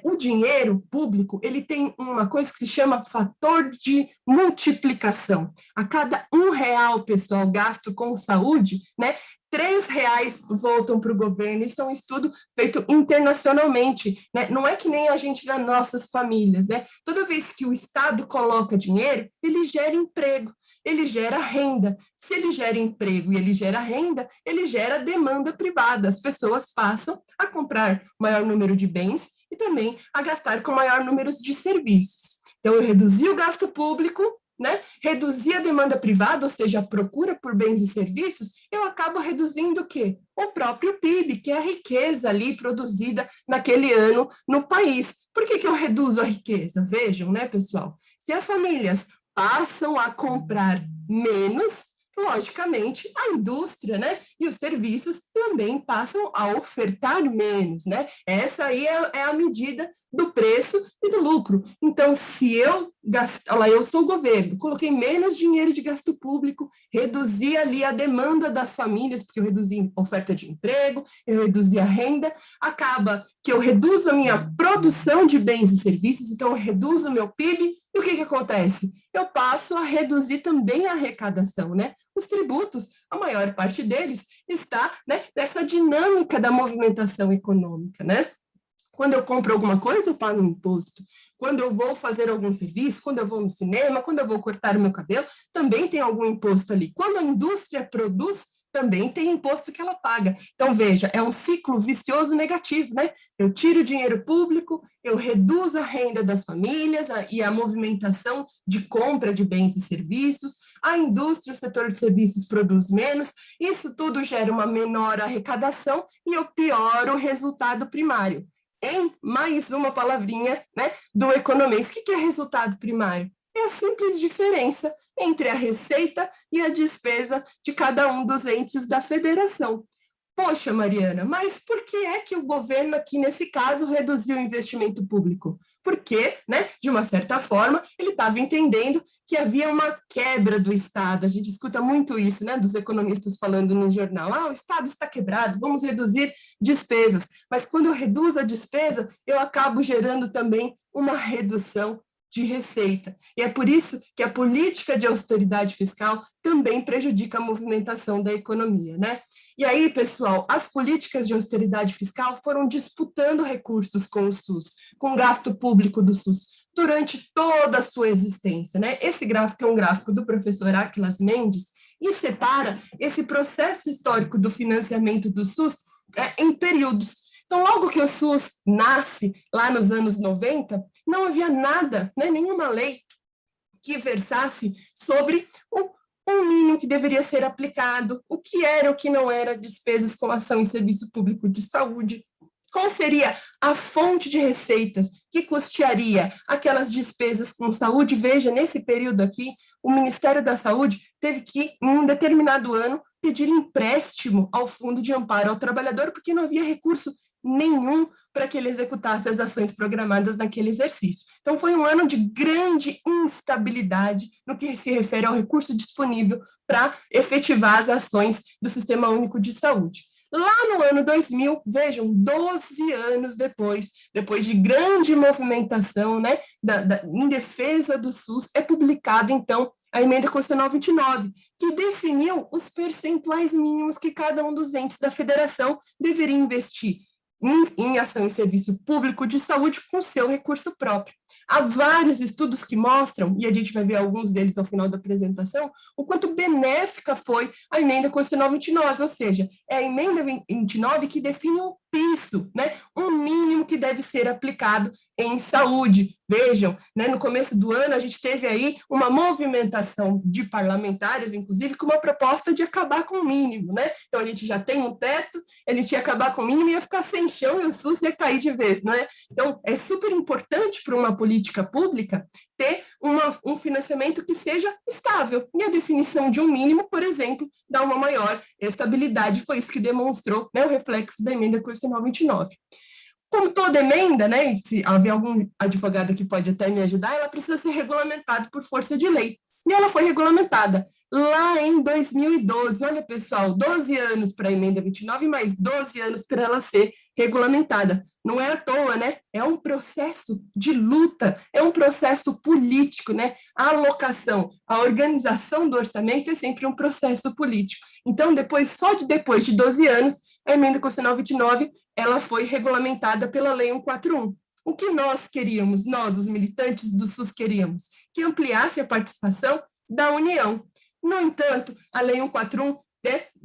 G: O dinheiro público, ele tem uma coisa que se chama fator de multiplicação. A cada R$1, pessoal, gasto com saúde, né, R$3 voltam para o governo. Isso é um estudo feito internacionalmente, né? Não é que nem a gente das nossas famílias, né? Toda vez que o Estado coloca dinheiro, ele gera emprego, ele gera renda. Se ele gera emprego e ele gera renda, ele gera demanda privada. As pessoas passam a comprar maior número de bens e também a gastar com maior número de serviços. Então, eu reduzi o gasto público, né? Reduzir a demanda privada, ou seja, a procura por bens e serviços, eu acabo reduzindo o quê? O próprio PIB, que é a riqueza ali produzida naquele ano no país. Por que eu reduzo a riqueza? Vejam, né, pessoal? Se as famílias passam a comprar menos, logicamente, a indústria, né, e os serviços também passam a ofertar menos, né? Essa aí é a medida do preço e do lucro. Então, se eu eu sou o governo, coloquei menos dinheiro de gasto público, reduzi ali a demanda das famílias, porque eu reduzi a oferta de emprego, eu reduzi a renda, acaba que eu reduzo a minha produção de bens e serviços, então eu reduzo o meu PIB, e o que acontece? Eu passo a reduzir também a arrecadação, né? Os tributos, a maior parte deles está, né, nessa dinâmica da movimentação econômica, né? Quando eu compro alguma coisa, eu pago um imposto. Quando eu vou fazer algum serviço, quando eu vou no cinema, quando eu vou cortar o meu cabelo, também tem algum imposto ali. Quando a indústria produz, também tem imposto que ela paga. Então, veja, é um ciclo vicioso negativo, né? Eu tiro dinheiro público, eu reduzo a renda das famílias e a movimentação de compra de bens e serviços, a indústria, o setor de serviços produz menos, isso tudo gera uma menor arrecadação e eu pioro o resultado primário. Em mais uma palavrinha, né, do economês. O que é resultado primário? É a simples diferença entre a receita e a despesa de cada um dos entes da federação. Poxa, Mariana, mas por que é que o governo aqui, nesse caso, reduziu o investimento público? Porque, né, de uma certa forma, ele estava entendendo que havia uma quebra do Estado. A gente escuta muito isso, né, dos economistas falando no jornal. O Estado está quebrado, vamos reduzir despesas. Mas quando eu reduzo a despesa, eu acabo gerando também uma redução de receita. E é por isso que a política de austeridade fiscal também prejudica a movimentação da economia, né? E aí, pessoal, as políticas de austeridade fiscal foram disputando recursos com o SUS, com o gasto público do SUS, durante toda a sua existência, né? Esse gráfico é um gráfico do professor Aquilas Mendes e separa esse processo histórico do financiamento do SUS em períodos. Então, logo que o SUS nasce, lá nos anos 90, não havia nada, né, nenhuma lei que versasse sobre o mínimo que deveria ser aplicado, o que era, o que não era despesas com ação em serviço público de saúde, qual seria a fonte de receitas que custearia aquelas despesas com saúde. Veja, nesse período aqui, o Ministério da Saúde teve que, em um determinado ano, pedir empréstimo ao Fundo de Amparo ao Trabalhador, porque não havia recurso nenhum para que ele executasse as ações programadas naquele exercício. Então, foi um ano de grande instabilidade no que se refere ao recurso disponível para efetivar as ações do Sistema Único de Saúde. Lá no ano 2000, vejam, 12 anos depois de grande movimentação, né, em defesa do SUS, é publicada, então, a Emenda Constitucional 29, que definiu os percentuais mínimos que cada um dos entes da federação deveria investir em ação em serviço público de saúde com seu recurso próprio. Há vários estudos que mostram, e a gente vai ver alguns deles ao final da apresentação, o quanto benéfica foi a Emenda Constitucional 29, ou seja, é a Emenda 29 que define o piso, né, um mínimo que deve ser aplicado em saúde. Vejam, né, no começo do ano a gente teve aí uma movimentação de parlamentares, inclusive, com uma proposta de acabar com o mínimo, né? Então a gente já tem um teto, a gente ia acabar com o mínimo e ia ficar sem chão e o SUS ia cair de vez, né? Então é super importante para uma política pública ter um financiamento que seja estável. E a definição de um mínimo, por exemplo, dá uma maior estabilidade. Foi isso que demonstrou, né, o reflexo da Emenda Constitucional 29. Como toda emenda, né, e se haver algum advogado que pode até me ajudar, ela precisa ser regulamentada por força de lei. E ela foi regulamentada lá em 2012. Olha, pessoal, 12 anos para a Emenda 29, mais 12 anos para ela ser regulamentada. Não é à toa, né? É um processo de luta, é um processo político, né? A alocação, a organização do orçamento é sempre um processo político. Então, depois de 12 anos, a Emenda Constitucional 29, ela foi regulamentada pela Lei 141. O que nós queríamos, nós, os militantes do SUS, queríamos? Que ampliasse a participação da União. No entanto, a Lei 141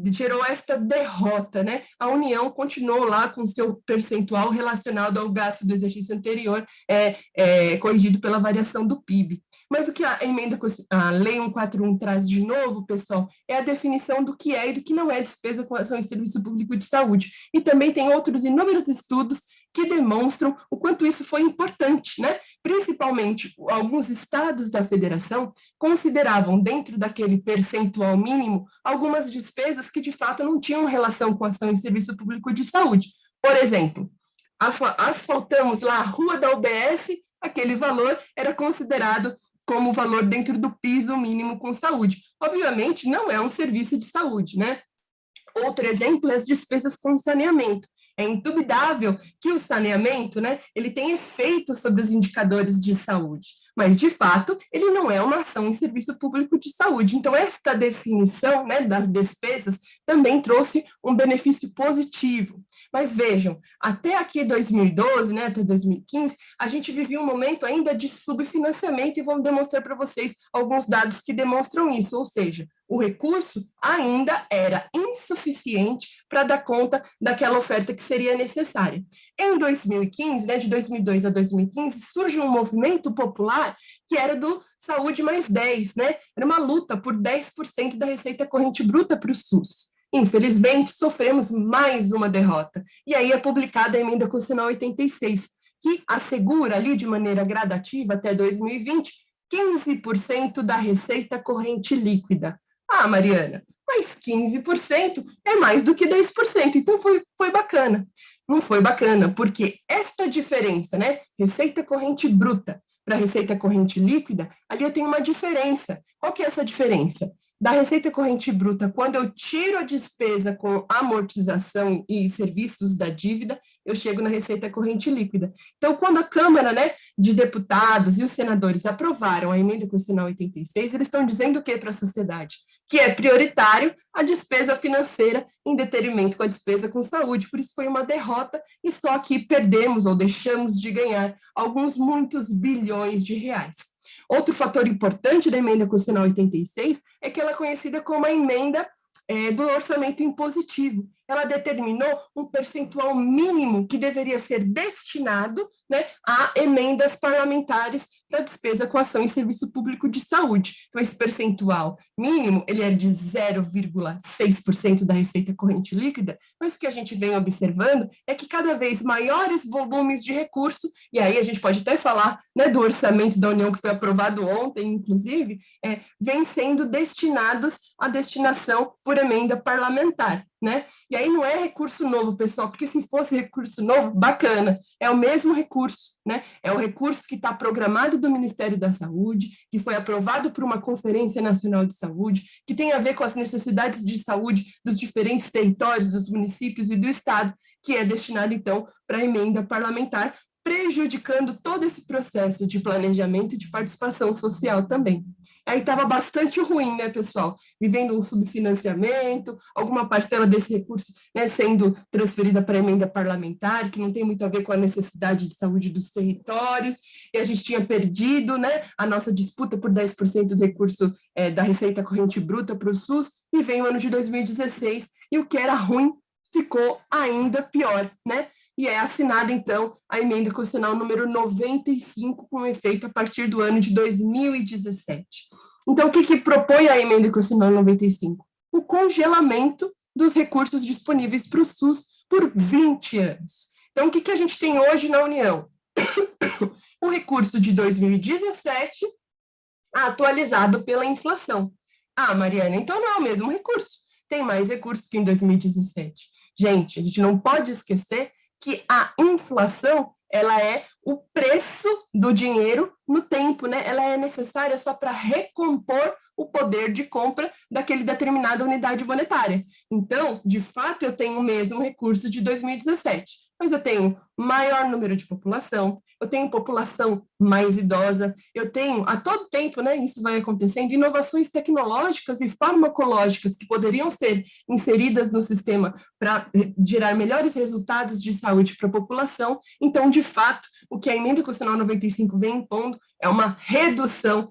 G: gerou esta derrota, né? A União continuou lá com seu percentual relacionado ao gasto do exercício anterior, corrigido pela variação do PIB. Mas o que a Lei 141 traz de novo, pessoal, é a definição do que é e do que não é despesa com ação em serviço público de saúde. E também tem outros inúmeros estudos que demonstram o quanto isso foi importante, né? Principalmente eventualmente, alguns estados da federação consideravam, dentro daquele percentual mínimo, algumas despesas que, de fato, não tinham relação com ação em serviço público de saúde. Por exemplo, asfaltamos lá a rua da UBS, aquele valor era considerado como valor dentro do piso mínimo com saúde. Obviamente, não é um serviço de saúde, né? Outro exemplo é as despesas com saneamento. É indubitável que o saneamento, né, ele tem efeito sobre os indicadores de saúde, mas, de fato, ele não é uma ação em serviço público de saúde. Então, esta definição, né, das despesas também trouxe um benefício positivo. Mas vejam, até aqui 2012, né, até 2015, a gente vivia um momento ainda de subfinanciamento e vamos demonstrar para vocês alguns dados que demonstram isso, ou seja, o recurso ainda era insuficiente para dar conta daquela oferta que seria necessária. Em 2015, né, de 2002 a 2015, surge um movimento popular que era do Saúde mais 10, né? Era uma luta por 10% da receita corrente bruta para o SUS. Infelizmente, sofremos mais uma derrota. E aí é publicada a Emenda Constitucional 86, que assegura ali de maneira gradativa até 2020 15% da receita corrente líquida. Ah, Mariana, mas 15% é mais do que 10%, então foi bacana. Não foi bacana, porque esta diferença, né, receita corrente bruta para receita corrente líquida, ali eu tenho uma diferença. Qual que é essa diferença? Da receita corrente bruta, quando eu tiro a despesa com amortização e serviços da dívida, eu chego na receita corrente líquida. Então, quando a Câmara, né, de Deputados e os senadores aprovaram a Emenda Constitucional 86, eles estão dizendo o que para a sociedade? Que é prioritário a despesa financeira em detrimento com a despesa com saúde. Por isso foi uma derrota e só que perdemos ou deixamos de ganhar muitos bilhões de reais. Outro fator importante da Emenda Constitucional 86 é que ela é conhecida como a emenda do orçamento impositivo. Ela determinou um percentual mínimo que deveria ser destinado, né, a emendas parlamentares para despesa com ação em serviço público de saúde. Então, esse percentual mínimo, ele é de 0,6% da receita corrente líquida, mas o que a gente vem observando é que cada vez maiores volumes de recurso, e aí a gente pode até falar, né, do orçamento da União que foi aprovado ontem, inclusive, vem sendo destinados à destinação por emenda parlamentar, né? E aí não é recurso novo, pessoal, porque se fosse recurso novo, bacana, é o mesmo recurso, né? É o recurso que está programado do Ministério da Saúde, que foi aprovado por uma Conferência Nacional de Saúde, que tem a ver com as necessidades de saúde dos diferentes territórios, dos municípios e do Estado, que é destinado, então, para a emenda parlamentar, prejudicando todo esse processo de planejamento e de participação social também. Aí estava bastante ruim, né, pessoal? Vivendo um subfinanciamento, alguma parcela desse recurso, né, sendo transferida para a emenda parlamentar, que não tem muito a ver com a necessidade de saúde dos territórios, e a gente tinha perdido, né, a nossa disputa por 10% do recurso da receita corrente bruta para o SUS, e vem o ano de 2016, e o que era ruim ficou ainda pior, né? E é assinada, então, a Emenda Constitucional número 95, com efeito a partir do ano de 2017. Então, o que propõe a Emenda Constitucional 95? O congelamento dos recursos disponíveis para o SUS por 20 anos. Então, o que a gente tem hoje na União? O recurso de 2017, atualizado pela inflação. Ah, Mariana, então não é o mesmo recurso. Tem mais recursos que em 2017. Gente, a gente não pode esquecer que a inflação, ela é o preço do dinheiro no tempo, né? Ela é necessária só para recompor o poder de compra daquele determinada unidade monetária. Então, de fato, eu tenho o mesmo recurso de 2017, mas eu tenho maior número de população, eu tenho população mais idosa, eu tenho, a todo tempo, né, isso vai acontecendo, inovações tecnológicas e farmacológicas que poderiam ser inseridas no sistema para gerar melhores resultados de saúde para a população. Então, de fato, o que a Emenda Constitucional 95 vem impondo é uma redução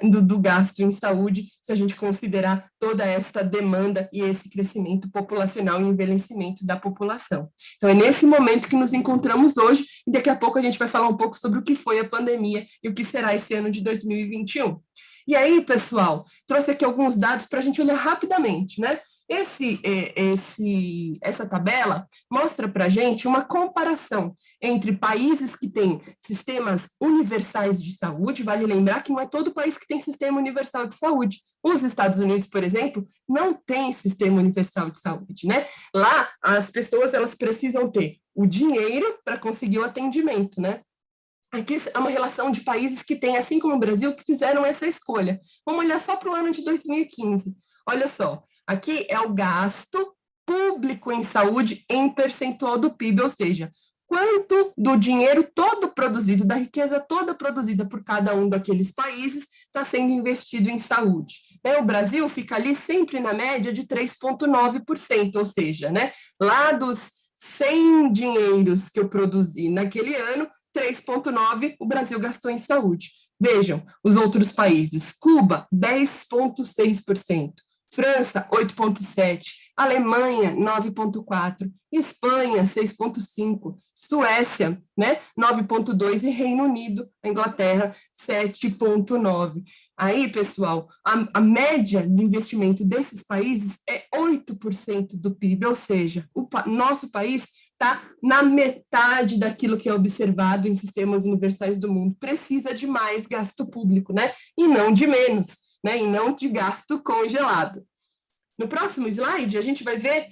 G: do gasto em saúde, se a gente considerar toda essa demanda e esse crescimento populacional e envelhecimento da população. Então, é nesse momento que nos encontramos hoje, e daqui a pouco a gente vai falar um pouco sobre o que foi a pandemia e o que será esse ano de 2021. E aí, pessoal, trouxe aqui alguns dados para a gente olhar rapidamente, né? Essa tabela mostra para a gente uma comparação entre países que têm sistemas universais de saúde. Vale lembrar que não é todo país que tem sistema universal de saúde. Os Estados Unidos, por exemplo, não tem sistema universal de saúde, né? Lá, as pessoas elas precisam ter o dinheiro para conseguir o atendimento, né? Aqui é uma relação de países que têm, assim como o Brasil, que fizeram essa escolha. Vamos olhar só para o ano de 2015. Olha só, aqui é o gasto público em saúde em percentual do PIB, ou seja, quanto do dinheiro todo produzido, da riqueza toda produzida por cada um daqueles países está sendo investido em saúde. O Brasil fica ali sempre na média de 3,9%, ou seja, lá dos 100 dinheiros que eu produzi naquele ano, 3,9% o Brasil gastou em saúde. Vejam, os outros países. Cuba, 10,6%. França, 8,7%. Alemanha, 9,4%. Espanha, 6,5%. Suécia, 9,2%. E Reino Unido, a Inglaterra, 7,9%. Aí, pessoal, a média de investimento desses países é 8% do PIB, ou seja, o nosso país está na metade daquilo que é observado em sistemas universais do mundo. Precisa de mais gasto público, e não de menos, e não de gasto congelado. No próximo slide, a gente vai ver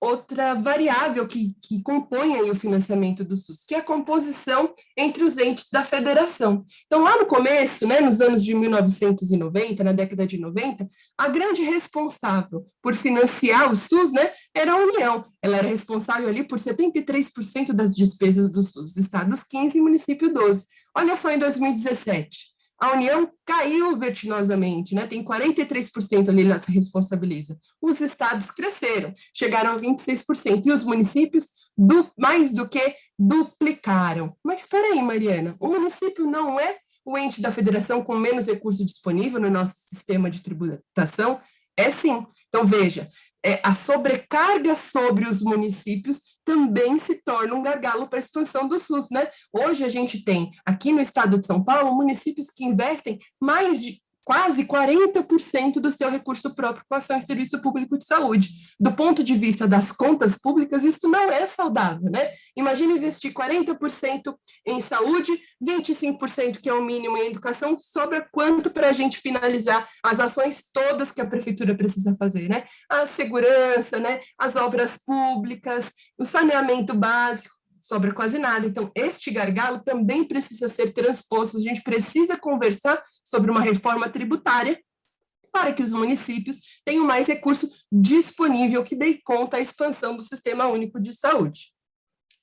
G: outra variável que compõe aí o financiamento do SUS, que é a composição entre os entes da federação. Então, lá no começo, nos anos de 1990, na década de 90, a grande responsável por financiar o SUS, era a União. Ela era responsável ali por 73% das despesas do SUS, estados 15 e município 12. Olha só em 2017. A União caiu vertiginosamente, tem 43% ali ela se responsabiliza. Os estados cresceram, chegaram a 26%, e os municípios mais do que duplicaram. Mas espera aí, Mariana, o município não é o ente da federação com menos recurso disponível no nosso sistema de tributação? É sim. Então, veja, a sobrecarga sobre os municípios também se torna um gargalo para a expansão do SUS, Hoje a gente tem, aqui no estado de São Paulo, municípios que investem mais de quase 40% do seu recurso próprio com ação em serviço público de saúde. Do ponto de vista das contas públicas, isso não é saudável, Imagina investir 40% em saúde, 25% que é o mínimo em educação, sobra quanto para a gente finalizar as ações todas que a prefeitura precisa fazer, A segurança, as obras públicas, o saneamento básico, sobra quase nada. Então, este gargalo também precisa ser transposto. A gente precisa conversar sobre uma reforma tributária para que os municípios tenham mais recurso disponível que dê conta da expansão do Sistema Único de Saúde.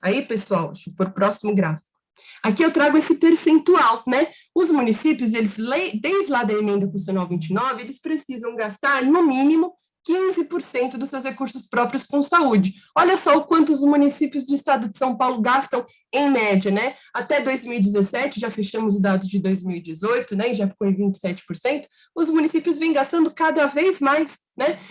G: Aí, pessoal, deixa eu pôr o próximo gráfico. Aqui eu trago esse percentual, Os municípios, desde lá da emenda constitucional 29, eles precisam gastar, no mínimo, 15% dos seus recursos próprios com saúde. Olha só o quanto os municípios do estado de São Paulo gastam em média, Até 2017, já fechamos o dado de 2018, e já ficou em 27%, os municípios vêm gastando cada vez mais,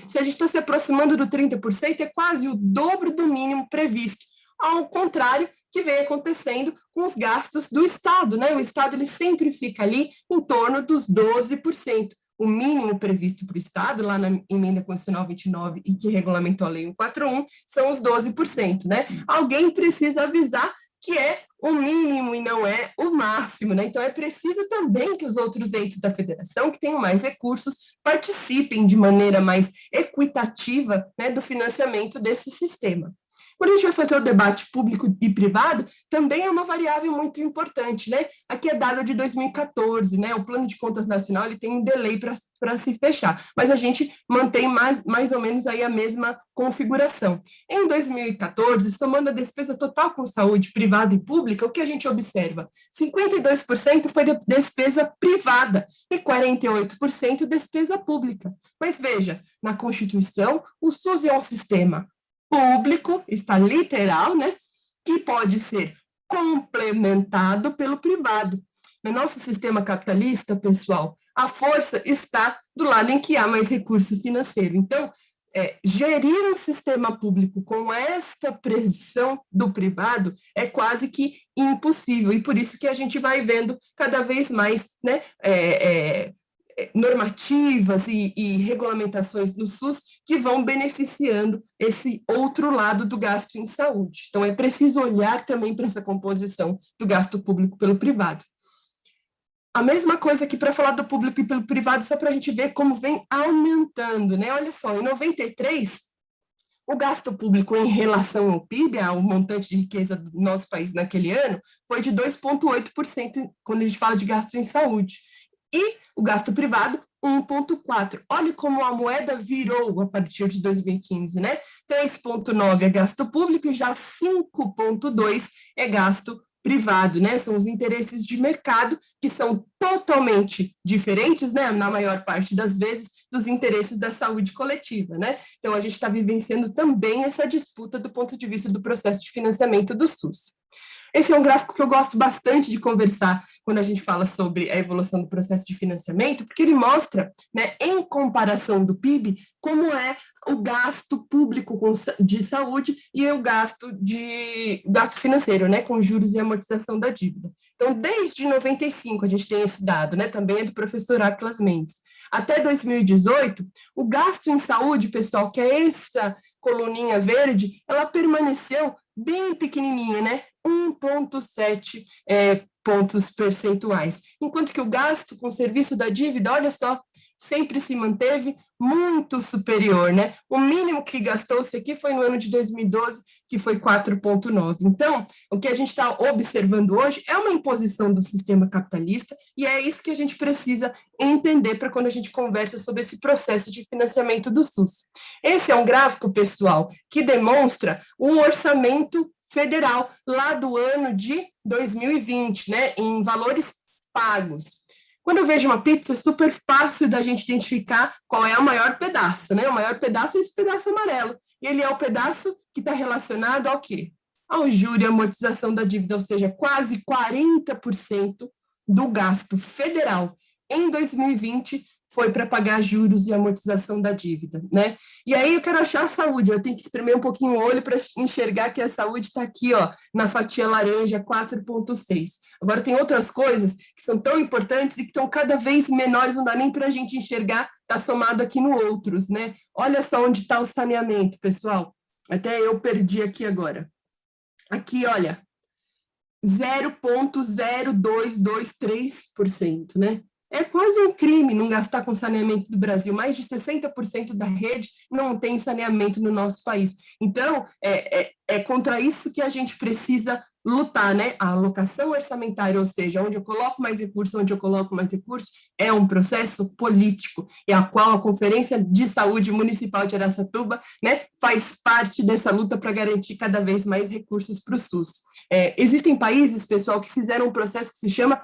G: Se a gente está se aproximando do 30%, é quase o dobro do mínimo previsto. Ao contrário, que vem acontecendo com os gastos do Estado, O Estado ele sempre fica ali em torno dos 12%. O mínimo previsto para o Estado, lá na emenda constitucional 29 e que regulamentou a lei 141, são os 12%, Alguém precisa avisar que é o mínimo e não é o máximo, Então, é preciso também que os outros entes da federação, que tenham mais recursos, participem de maneira mais equitativa, do financiamento desse sistema. Quando a gente vai fazer o debate público e privado, também é uma variável muito importante, Aqui é dado de 2014, O Plano de Contas Nacional ele tem um delay para se fechar, mas a gente mantém mais ou menos aí a mesma configuração. Em 2014, somando a despesa total com saúde privada e pública, o que a gente observa? 52% foi despesa privada e 48% despesa pública. Mas veja, na Constituição, o SUS é um sistema público, está literal, que pode ser complementado pelo privado. No nosso sistema capitalista, pessoal, a força está do lado em que há mais recurso financeiro. Então, gerir um sistema público com essa pressão do privado é quase que impossível, e por isso que a gente vai vendo cada vez mais normativas e regulamentações do SUS que vão beneficiando esse outro lado do gasto em saúde. Então, é preciso olhar também para essa composição do gasto público pelo privado. A mesma coisa aqui para falar do público e pelo privado, só para a gente ver como vem aumentando, né? Olha só, em 93, o gasto público em relação ao PIB, ao montante de riqueza do nosso país naquele ano, foi de 2,8% quando a gente fala de gasto em saúde. E o gasto privado, 1,4%. Olha como a moeda virou a partir de 2015, né? 3,9% é gasto público e já 5,2% é gasto privado, né? São os interesses de mercado que são totalmente diferentes, né? Na maior parte das vezes, dos interesses da saúde coletiva, né? Então, a gente está vivenciando também essa disputa do ponto de vista do processo de financiamento do SUS. Esse é um gráfico que eu gosto bastante de conversar quando a gente fala sobre a evolução do processo de financiamento, porque ele mostra, né, em comparação do PIB, como é o gasto público de saúde e o gasto financeiro, né, com juros e amortização da dívida. Então, desde 95 a gente tem esse dado, né, também é do professor Atlas Mendes. Até 2018, o gasto em saúde, pessoal, que é essa coluninha verde, ela permaneceu bem pequenininha, né? 1,7 pontos percentuais. Enquanto que o gasto com serviço da dívida, olha só, sempre se manteve muito superior, né? O mínimo que gastou-se aqui foi no ano de 2012, que foi 4,9. Então, o que a gente está observando hoje é uma imposição do sistema capitalista e é isso que a gente precisa entender para quando a gente conversa sobre esse processo de financiamento do SUS. Esse é um gráfico, pessoal, que demonstra o orçamento federal lá do ano de 2020, né, em valores pagos. Quando eu vejo uma pizza, é super fácil da gente identificar qual é o maior pedaço, né? O maior pedaço é esse pedaço amarelo. E ele é o pedaço que está relacionado ao quê? Ao juro e amortização da dívida, ou seja, quase 40% do gasto federal em 2020 foi para pagar juros e amortização da dívida, né? E aí eu quero achar a saúde, eu tenho que espremer um pouquinho o olho para enxergar que a saúde está aqui, ó, na fatia laranja, 4,6. Agora tem outras coisas que são tão importantes e que estão cada vez menores, não dá nem para a gente enxergar, está somado aqui no outros, né? Olha só onde está o saneamento, pessoal. Até eu perdi aqui agora. Aqui, olha, 0,0223%, né? É quase um crime não gastar com saneamento do Brasil. Mais de 60% da rede não tem saneamento no nosso país. Então, é contra isso que a gente precisa lutar, né? A alocação orçamentária, ou seja, onde eu coloco mais recursos, é um processo político, e a qual a Conferência de Saúde Municipal de Araçatuba, né, faz parte dessa luta para garantir cada vez mais recursos para o SUS. Existem países, pessoal, que fizeram um processo que se chama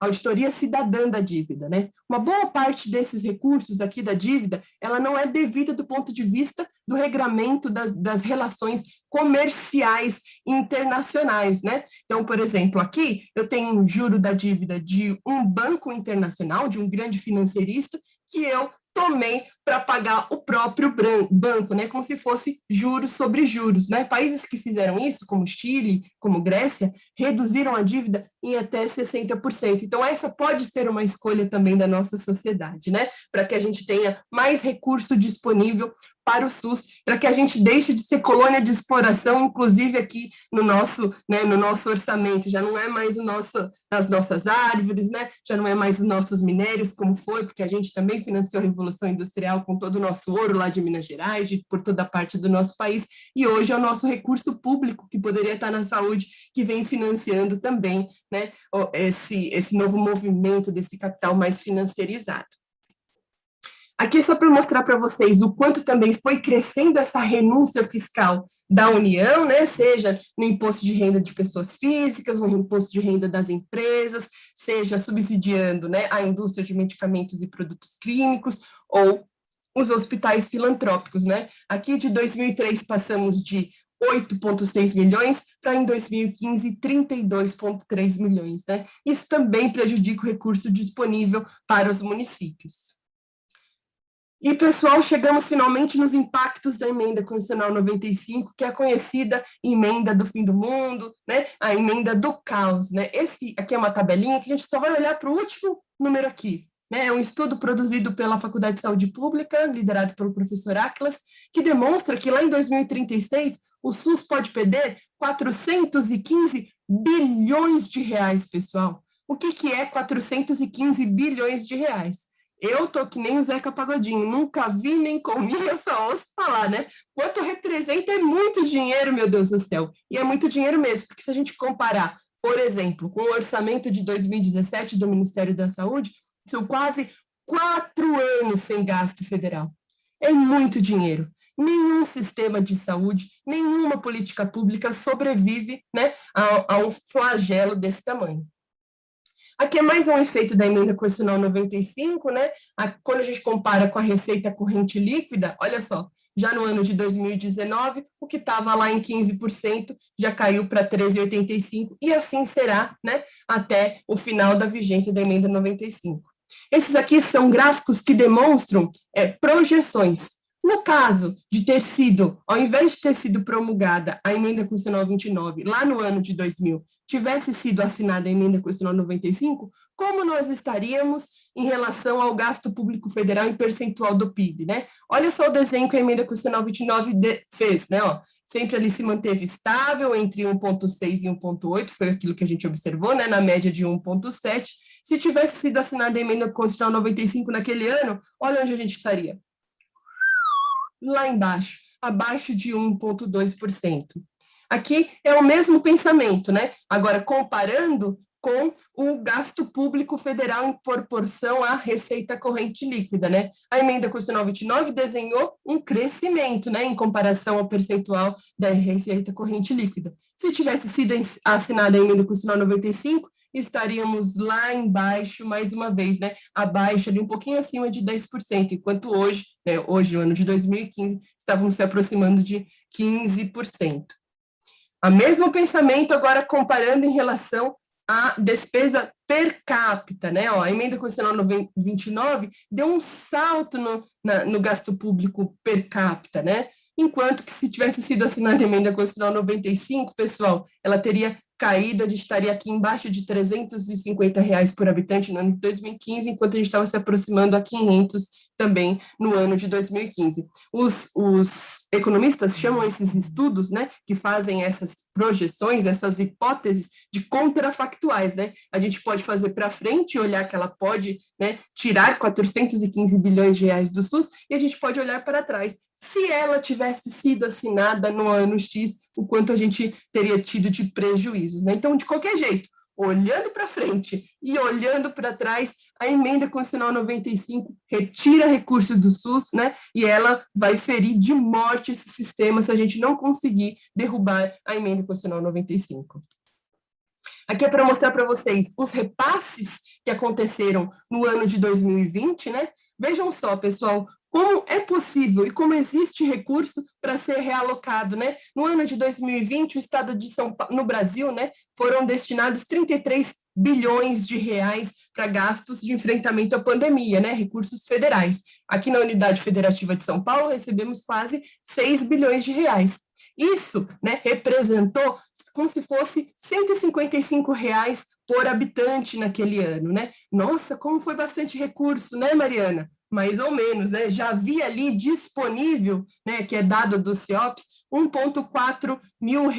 G: auditoria cidadã da dívida, né? Uma boa parte desses recursos aqui da dívida, ela não é devida do ponto de vista do regramento das relações comerciais internacionais, né? Então, por exemplo, aqui eu tenho um juro da dívida de um banco internacional, de um grande financeirista, que eu tomei para pagar o próprio banco, né, como se fosse juros sobre juros, né? Países que fizeram isso, como Chile, como Grécia, reduziram a dívida em até 60%. Então, essa pode ser uma escolha também da nossa sociedade, né? Para que a gente tenha mais recurso disponível para o SUS, para que a gente deixe de ser colônia de exploração, inclusive aqui no nosso, né, no nosso orçamento. Já não é mais as nossas árvores, né? Já não é mais os nossos minérios, como foi, porque a gente também financiou a Revolução Industrial com todo o nosso ouro lá de Minas Gerais, por toda a parte do nosso país, e hoje é o nosso recurso público, que poderia estar na saúde, que vem financiando também, né, esse novo movimento desse capital mais financiarizado. Aqui é só para mostrar para vocês o quanto também foi crescendo essa renúncia fiscal da União, né? Seja no imposto de renda de pessoas físicas, no imposto de renda das empresas, seja subsidiando, né, a indústria de medicamentos e produtos clínicos, ou os hospitais filantrópicos, né? Aqui de 2003 passamos de 8,6 milhões para em 2015 32,3 milhões, né? Isso também prejudica o recurso disponível para os municípios. E, pessoal, chegamos finalmente nos impactos da emenda constitucional 95, que é a conhecida emenda do fim do mundo, né? A emenda do caos, né? Esse aqui é uma tabelinha que a gente só vai olhar para o último número aqui. né? É um estudo produzido pela Faculdade de Saúde Pública, liderado pelo professor Atlas, que demonstra que lá em 2036 o SUS pode perder 415 bilhões de reais, pessoal. O que é 415 bilhões de reais? Eu tô que nem o Zeca Pagodinho, nunca vi nem comi, eu só ouço falar, né? Quanto representa é muito dinheiro, meu Deus do céu. E é muito dinheiro mesmo, porque se a gente comparar, por exemplo, com o orçamento de 2017 do Ministério da Saúde, são quase 4 anos sem gasto federal. É muito dinheiro. Nenhum sistema de saúde, nenhuma política pública sobrevive, né, a um flagelo desse tamanho. Aqui é mais um efeito da emenda constitucional 95, né? Quando a gente compara com a receita corrente líquida, olha só, já no ano de 2019, o que estava lá em 15% já caiu para 13,85%, e assim será, né, até o final da vigência da emenda 95. Esses aqui são gráficos que demonstram projeções. No caso de ter sido, ao invés de ter sido promulgada a emenda constitucional 29, lá no ano de 2000, tivesse sido assinada a emenda constitucional 95, como nós estaríamos em relação ao gasto público federal em percentual do PIB, né? Olha só o desenho que a emenda constitucional 29 fez, né? Ó, sempre ali se manteve estável entre 1,6 e 1,8, foi aquilo que a gente observou, né? Na média de 1,7. Se tivesse sido assinada a emenda constitucional 95 naquele ano, olha onde a gente estaria. Lá embaixo, abaixo de 1,2%. Aqui é o mesmo pensamento, né? Agora, comparando com o gasto público federal em proporção à receita corrente líquida, né? A emenda constitucional 29 desenhou um crescimento, né, em comparação ao percentual da receita corrente líquida. Se tivesse sido assinada a emenda constitucional 95, estaríamos lá embaixo, mais uma vez, né, abaixo, ali um pouquinho acima de 10%, enquanto hoje, né, hoje, no ano de 2015, estávamos se aproximando de 15%. O mesmo pensamento agora comparando em relação à despesa per capita, né? Ó, a emenda constitucional 29 deu um salto no gasto público per capita, né? Enquanto que se tivesse sido assinada a emenda constitucional 95, pessoal, ela teria caído, a gente estaria aqui embaixo de R$350 por habitante no ano de 2015, enquanto a gente estava se aproximando a 500 também no ano de 2015. Os economistas chamam esses estudos, né, que fazem essas projeções, essas hipóteses de contrafactuais, né? A gente pode fazer para frente e olhar que ela pode, né, tirar 415 bilhões de reais do SUS, e a gente pode olhar para trás. Se ela tivesse sido assinada no ano X, o quanto a gente teria tido de prejuízos, né? Então, de qualquer jeito, olhando para frente e olhando para trás, a emenda constitucional 95 retira recursos do SUS, né? E ela vai ferir de morte esse sistema se a gente não conseguir derrubar a emenda constitucional 95. Aqui é para mostrar para vocês os repasses que aconteceram no ano de 2020, né? Vejam só, pessoal, como é possível e como existe recurso para ser realocado, né? No ano de 2020, o estado de São Paulo, no Brasil, né, foram destinados 33 bilhões de reais para gastos de enfrentamento à pandemia, né, recursos federais. Aqui na Unidade Federativa de São Paulo, recebemos quase 6 bilhões de reais. Isso, né, representou como se fosse R$155 por habitante naquele ano, né? Nossa, como foi bastante recurso, né, Mariana? Mais ou menos, né? Já havia ali disponível, né, que é dado do CIOPS, R$1,4 mil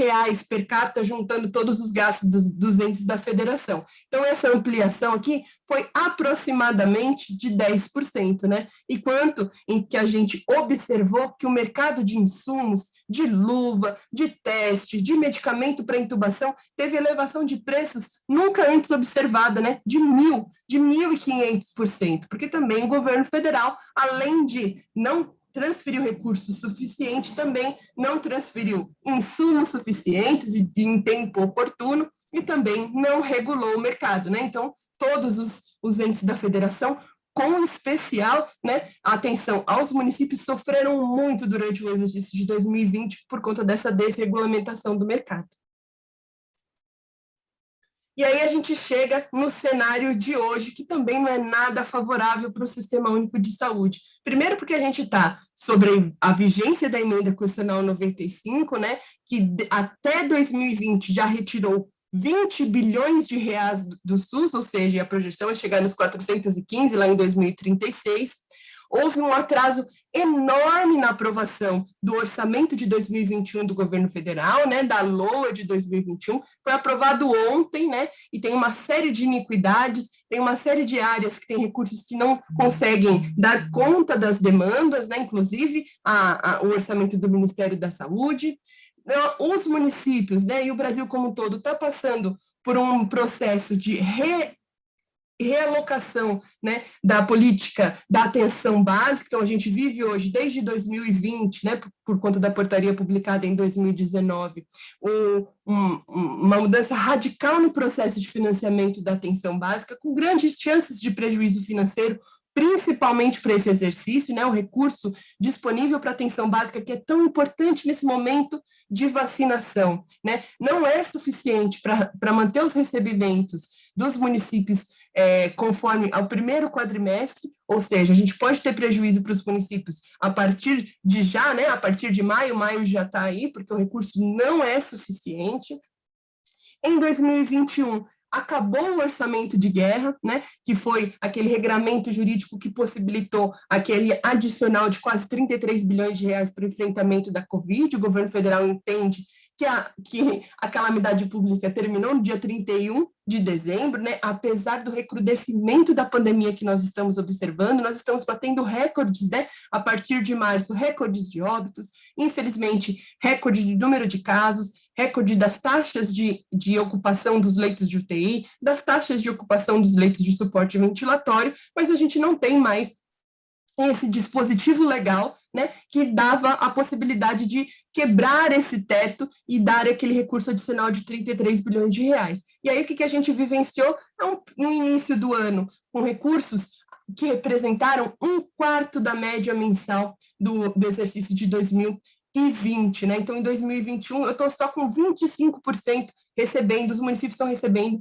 G: per capita, juntando todos os gastos dos entes da federação. Então, essa ampliação aqui foi aproximadamente de 10%, né? Enquanto em que a gente observou que o mercado de insumos, de luva, de teste, de medicamento para intubação, teve elevação de preços nunca antes observada, né? De 1.500%, porque também o governo federal, além de não transferiu recursos suficientes, também não transferiu insumos suficientes e em tempo oportuno, e também não regulou o mercado, né? Então, todos os entes da federação, com especial, né, atenção aos municípios, sofreram muito durante o exercício de 2020 por conta dessa desregulamentação do mercado. E aí a gente chega no cenário de hoje, que também não é nada favorável para o Sistema Único de Saúde. Primeiro porque a gente está sobre a vigência da emenda constitucional 95, né, que até 2020 já retirou 20 bilhões de reais do SUS, ou seja, a projeção é chegar nos 415 lá em 2036. Houve um atraso enorme na aprovação do orçamento de 2021 do governo federal, né, da LOA de 2021, foi aprovado ontem, né, e tem uma série de iniquidades, tem uma série de áreas que têm recursos que não conseguem dar conta das demandas, né, inclusive o orçamento do Ministério da Saúde. Os municípios, né, e o Brasil como um todo está passando por um processo de realocação, né, da política da atenção básica. Então, a gente vive hoje, desde 2020, né, por conta da portaria publicada em 2019, uma mudança radical no processo de financiamento da atenção básica, com grandes chances de prejuízo financeiro, principalmente para esse exercício, né, o recurso disponível para atenção básica, que é tão importante nesse momento de vacinação, né, não é suficiente para manter os recebimentos dos municípios conforme ao primeiro quadrimestre, ou seja, a gente pode ter prejuízo para os municípios a partir de já, né, a partir de maio já está aí, porque o recurso não é suficiente. Em 2021, acabou o orçamento de guerra, né, que foi aquele regramento jurídico que possibilitou aquele adicional de quase 33 bilhões de reais para o enfrentamento da Covid. O governo federal entende que a calamidade pública terminou no dia 31 de dezembro, né? Apesar do recrudescimento da pandemia que nós estamos observando, nós estamos batendo recordes, né? A partir de março, recordes de óbitos, infelizmente, recorde de número de casos, recorde das taxas de ocupação dos leitos de UTI, das taxas de ocupação dos leitos de suporte ventilatório, mas a gente não tem mais esse dispositivo legal, né, que dava a possibilidade de quebrar esse teto e dar aquele recurso adicional de 33 bilhões de reais. E aí o que a gente vivenciou no início do ano, com recursos que representaram 1/4 da média mensal do exercício de 2020, né? Então, em 2021, eu estou só com 25% recebendo, os municípios estão recebendo,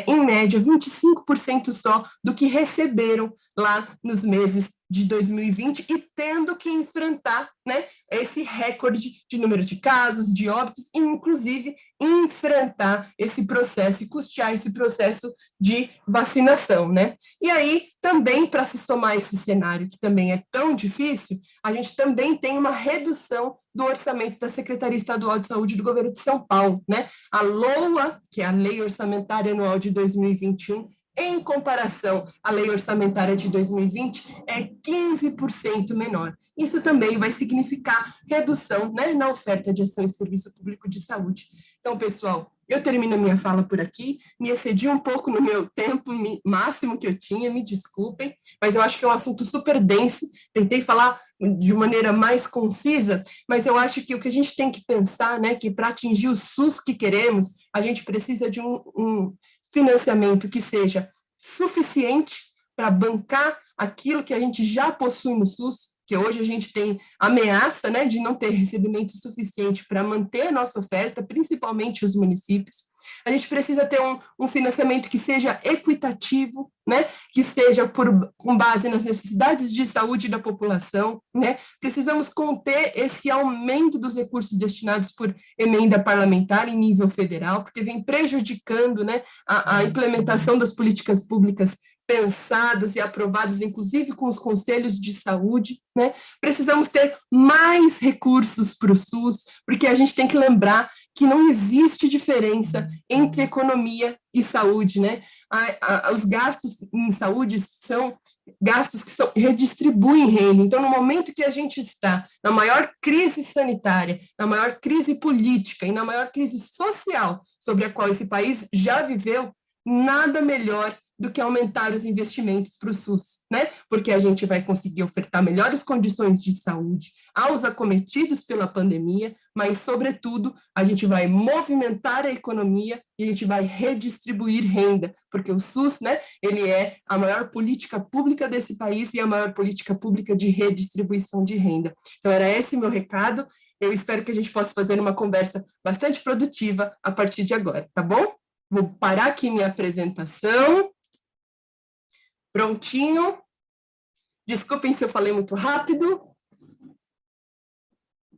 G: em média, 25% só do que receberam lá nos meses de 2020 e tendo que enfrentar, né, esse recorde de número de casos, de óbitos, e inclusive enfrentar esse processo e custear esse processo de vacinação, né? E aí, também, para se somar esse cenário que também é tão difícil, a gente também tem uma redução do orçamento da Secretaria Estadual de Saúde do Governo de São Paulo, né? A LOA, que é a Lei Orçamentária Anual de 2021, em comparação à lei orçamentária de 2020, é 15% menor. Isso também vai significar redução, né, na oferta de ações de serviço público de saúde. Então, pessoal, eu termino a minha fala por aqui, me excedi um pouco no meu tempo máximo que eu tinha, me desculpem, mas eu acho que é um assunto super denso, tentei falar de maneira mais concisa, mas eu acho que o que a gente tem que pensar, né, que para atingir o SUS que queremos, a gente precisa de um financiamento que seja suficiente para bancar aquilo que a gente já possui no SUS, que hoje a gente tem ameaça, né, de não ter recebimento suficiente para manter a nossa oferta, principalmente os municípios. A gente precisa ter um financiamento que seja equitativo, né, que seja com base nas necessidades de saúde da população, né. Precisamos conter esse aumento dos recursos destinados por emenda parlamentar em nível federal, porque vem prejudicando, né, a implementação das políticas públicas pensadas e aprovadas, inclusive com os conselhos de saúde, né? Precisamos ter mais recursos para o SUS, porque a gente tem que lembrar que não existe diferença entre economia e saúde, né? Os gastos em saúde são gastos que redistribuem renda. Então, no momento que a gente está na maior crise sanitária, na maior crise política e na maior crise social sobre a qual esse país já viveu, nada melhor do que aumentar os investimentos para o SUS, né? Porque a gente vai conseguir ofertar melhores condições de saúde aos acometidos pela pandemia, mas, sobretudo, a gente vai movimentar a economia e a gente vai redistribuir renda, porque o SUS, né, ele é a maior política pública desse país e a maior política pública de redistribuição de renda. Então, era esse meu recado. Eu espero que a gente possa fazer uma conversa bastante produtiva a partir de agora, tá bom? Vou parar aqui minha apresentação. Prontinho. Desculpem se eu falei muito rápido.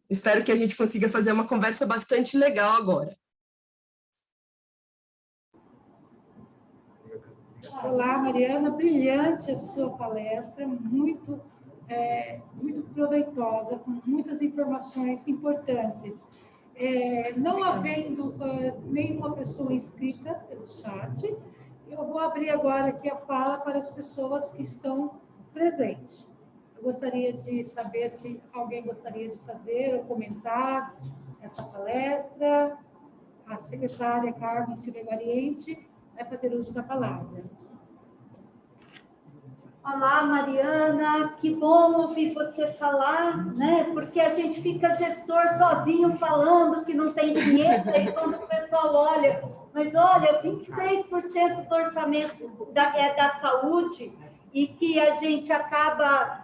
G: Espero que a gente consiga fazer uma conversa bastante legal agora.
A: Olá, Mariana, brilhante a sua palestra, muito proveitosa, com muitas informações importantes. Não havendo nenhuma pessoa inscrita pelo chat, eu vou abrir agora aqui a fala para as pessoas que estão presentes. Eu gostaria de saber se alguém gostaria de fazer ou comentar essa palestra. A secretária Carmen Silva Guariente vai fazer uso da palavra.
H: Olá, Mariana, que bom ouvir você falar, né? Porque a gente fica gestor sozinho falando que não tem dinheiro, e quando o pessoal olha, mas olha, 26% do orçamento da saúde, e que a gente acaba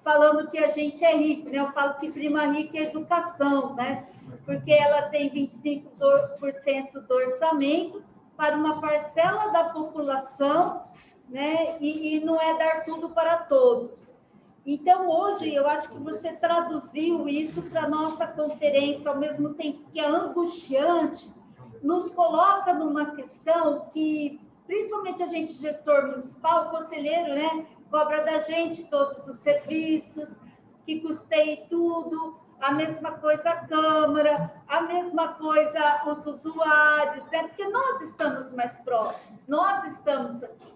H: falando que a gente é rico, né? Eu falo que prima rica é educação, né? Porque ela tem 25% do orçamento para uma parcela da população, né? E não é dar tudo para todos. Então, hoje, eu acho que você traduziu isso para a nossa conferência, ao mesmo tempo que é angustiante, nos coloca numa questão que, principalmente a gente, gestor municipal, conselheiro, né? Cobra da gente todos os serviços, que custeie tudo, a mesma coisa a Câmara, a mesma coisa os usuários, né? Porque nós estamos mais próximos, nós estamos aqui,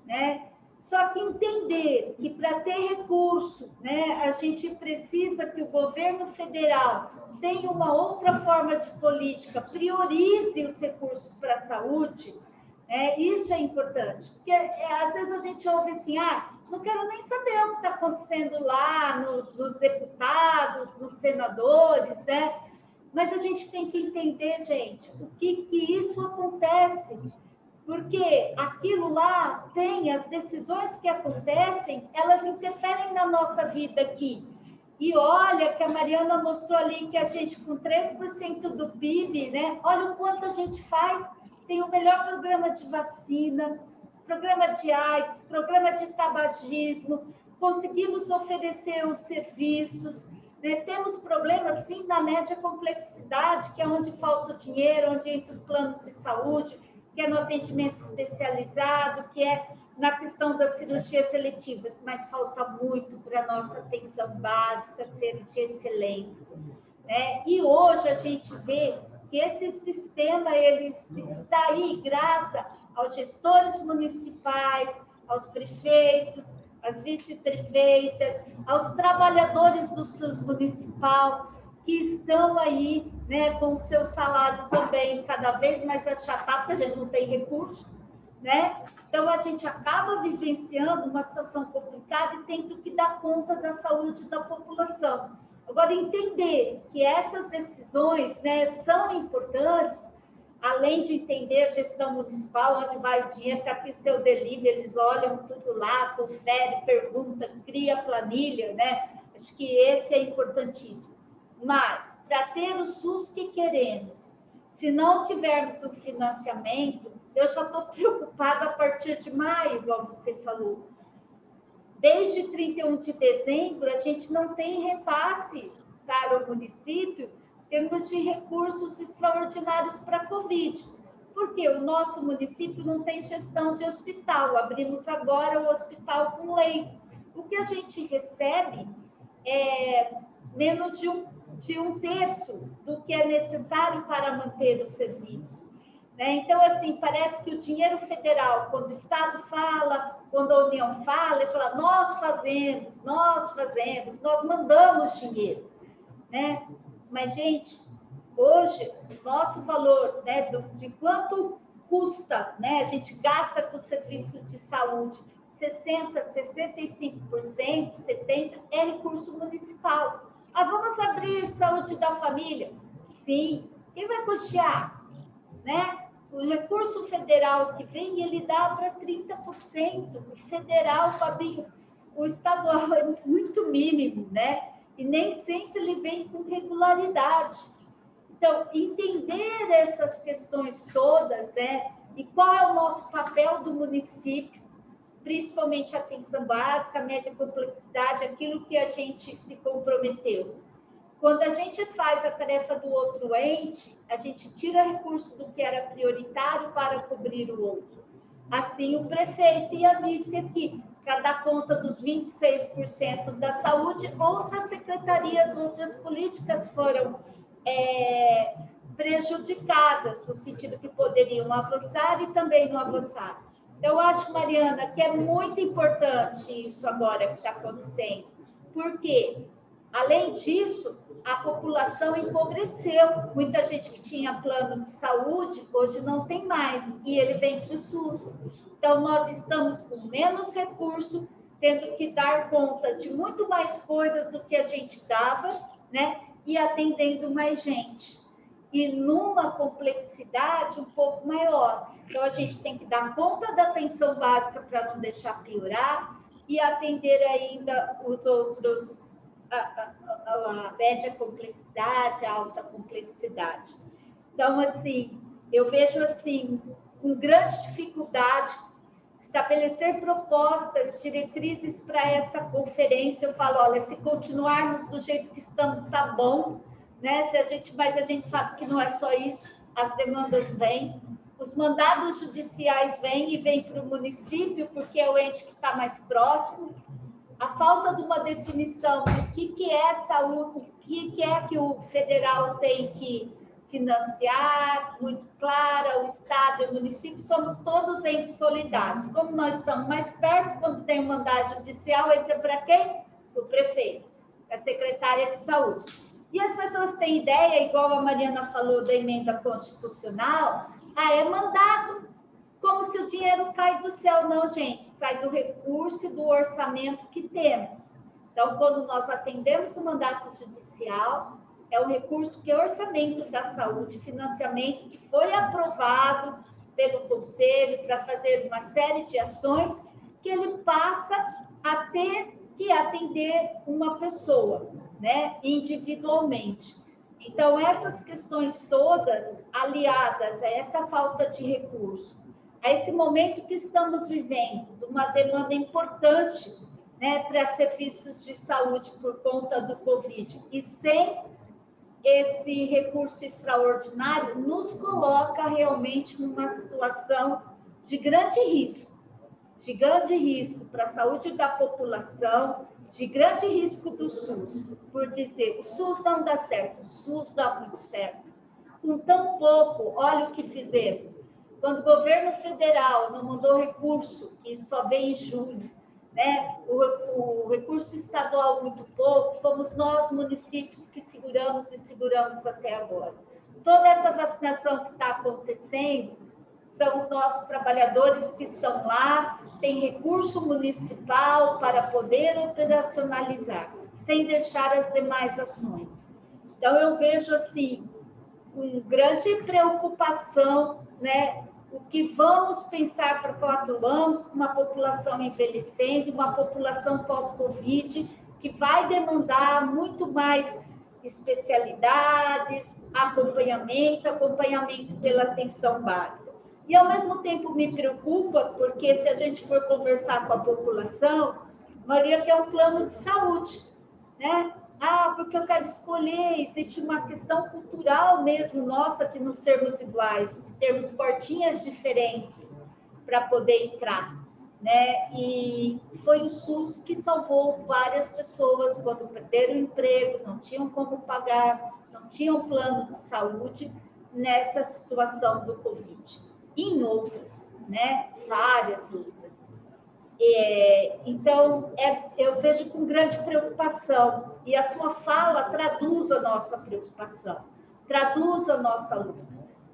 H: né? Só que entender que para ter recurso, né, a gente precisa que o governo federal tenha uma outra forma de política, priorize os recursos para a saúde, isso é importante. Porque às vezes a gente ouve assim, não quero nem saber o que está acontecendo lá nos deputados, nos senadores, né? Mas a gente tem que entender, gente, o que isso acontece. Porque aquilo lá tem, as decisões que acontecem, elas interferem na nossa vida aqui. E olha que a Mariana mostrou ali que a gente, com 3% do PIB, né? Olha o quanto a gente faz. Tem o melhor programa de vacina, programa de AIDS, programa de tabagismo, conseguimos oferecer os serviços, né? Temos problemas, sim, na média complexidade, que é onde falta o dinheiro, onde entra os planos de saúde, que é no atendimento especializado, que é na questão das cirurgias seletivas, mas falta muito para a nossa atenção básica ser de excelência, né? E hoje a gente vê que esse sistema ele está aí graças aos gestores municipais, aos prefeitos, às vice-prefeitas, aos trabalhadores do SUS municipal, que estão aí, né, com o seu salário também cada vez mais achatado, porque a gente não tem recurso, né? Então, a gente acaba vivenciando uma situação complicada e tendo que dar conta da saúde da população. Agora, entender que essas decisões, né, são importantes, além de entender a gestão municipal, onde vai o dinheiro, está aqui seu delivery, eles olham tudo lá, confere, pergunta, cria planilha, né? Acho que esse é importantíssimo. Mas, para ter o SUS que queremos, se não tivermos o financiamento, eu já estou preocupada a partir de maio, igual você falou. Desde 31 de dezembro, a gente não tem repasse para o município em termos de recursos extraordinários para a Covid. Porque o nosso município não tem gestão de hospital. Abrimos agora o hospital com leito. O que a gente recebe é menos de um terço do que é necessário para manter o serviço, né? Então, assim, parece que o dinheiro federal, quando o Estado fala, quando a União fala, ele fala, nós fazemos, nós mandamos dinheiro, né? Mas, gente, hoje, o nosso valor, né, de quanto custa, né, a gente gasta com o serviço de saúde, 60%, 65%, 70% é recurso municipal. Vamos abrir saúde da família? Sim. Quem vai custear? Né? O recurso federal que vem, ele dá para 30%. O federal, Fabinho, o estadual é muito mínimo, né? E nem sempre ele vem com regularidade. Então, entender essas questões todas, né? E qual é o nosso papel do município, principalmente a atenção básica, a média complexidade, aquilo que a gente se comprometeu. Quando a gente faz a tarefa do outro ente, a gente tira recurso do que era prioritário para cobrir o outro. assim o prefeito e a vice aqui, para dar conta dos 26% da saúde. Outras secretarias, outras políticas foram prejudicadas, no sentido que poderiam avançar e também não avançar. Eu acho, Mariana, que é muito importante isso agora que está acontecendo, porque, além disso, a população empobreceu. Muita gente que tinha plano de saúde, hoje não tem mais, e ele vem para o SUS. Então, nós estamos com menos recurso, tendo que dar conta de muito mais coisas do que a gente dava, né? E atendendo mais gente. E numa complexidade um pouco maior. Então, a gente tem que dar conta da atenção básica para não deixar piorar e atender ainda os outros, a média complexidade, a alta complexidade. Então, assim, eu vejo, assim, com grande dificuldade estabelecer propostas, diretrizes para essa conferência. Eu falo, olha, se continuarmos do jeito que estamos, tá bom, né? Mas a gente sabe que não é só isso, as demandas vêm, os mandados judiciais vêm e vêm para o município, porque é o ente que está mais próximo. A falta de uma definição do que é saúde, o que é que o federal tem que financiar, muito clara, o Estado e o município, somos todos entes solidários. Como nós estamos mais perto, quando tem um mandado judicial, entra para quem? O prefeito, a secretária de saúde. E as pessoas têm ideia, igual a Mariana falou da emenda constitucional, é mandado, como se o dinheiro cai do céu. Não, gente, sai do recurso e do orçamento que temos. Então, quando nós atendemos o mandato judicial, é um recurso que é orçamento da saúde, financiamento que foi aprovado pelo Conselho para fazer uma série de ações que ele passa a ter que atender uma pessoa, né, individualmente. Então, essas questões todas, aliadas a essa falta de recurso, a esse momento que estamos vivendo, de uma demanda importante, né, para serviços de saúde por conta do Covid, e sem esse recurso extraordinário, nos coloca realmente numa situação de grande risco para a saúde da população, de grande risco do SUS, por dizer, o SUS não dá certo, o SUS dá muito certo. Com tão pouco, olha o que fizemos. Quando o governo federal não mandou recurso, que só vem em julho, né? O recurso estadual muito pouco, fomos nós, municípios, que seguramos e seguramos até agora. Toda essa vacinação que está acontecendo, são os nossos trabalhadores que estão lá, tem recurso municipal para poder operacionalizar, sem deixar as demais ações. Então, eu vejo, assim, com grande preocupação, né, o que vamos pensar para 4 anos, com uma população envelhecendo, uma população pós-Covid, que vai demandar muito mais especialidades, acompanhamento pela atenção básica. E, ao mesmo tempo, me preocupa, porque se a gente for conversar com a população, a maioria quer um plano de saúde, né? Porque eu quero escolher, existe uma questão cultural mesmo nossa de não sermos iguais, de termos portinhas diferentes para poder entrar, né? E foi o SUS que salvou várias pessoas quando perderam o emprego, não tinham como pagar, não tinham plano de saúde nessa situação do Covid. E em outras, né? Várias outras. Então, eu vejo com grande preocupação, e a sua fala traduz a nossa preocupação, traduz a nossa luta,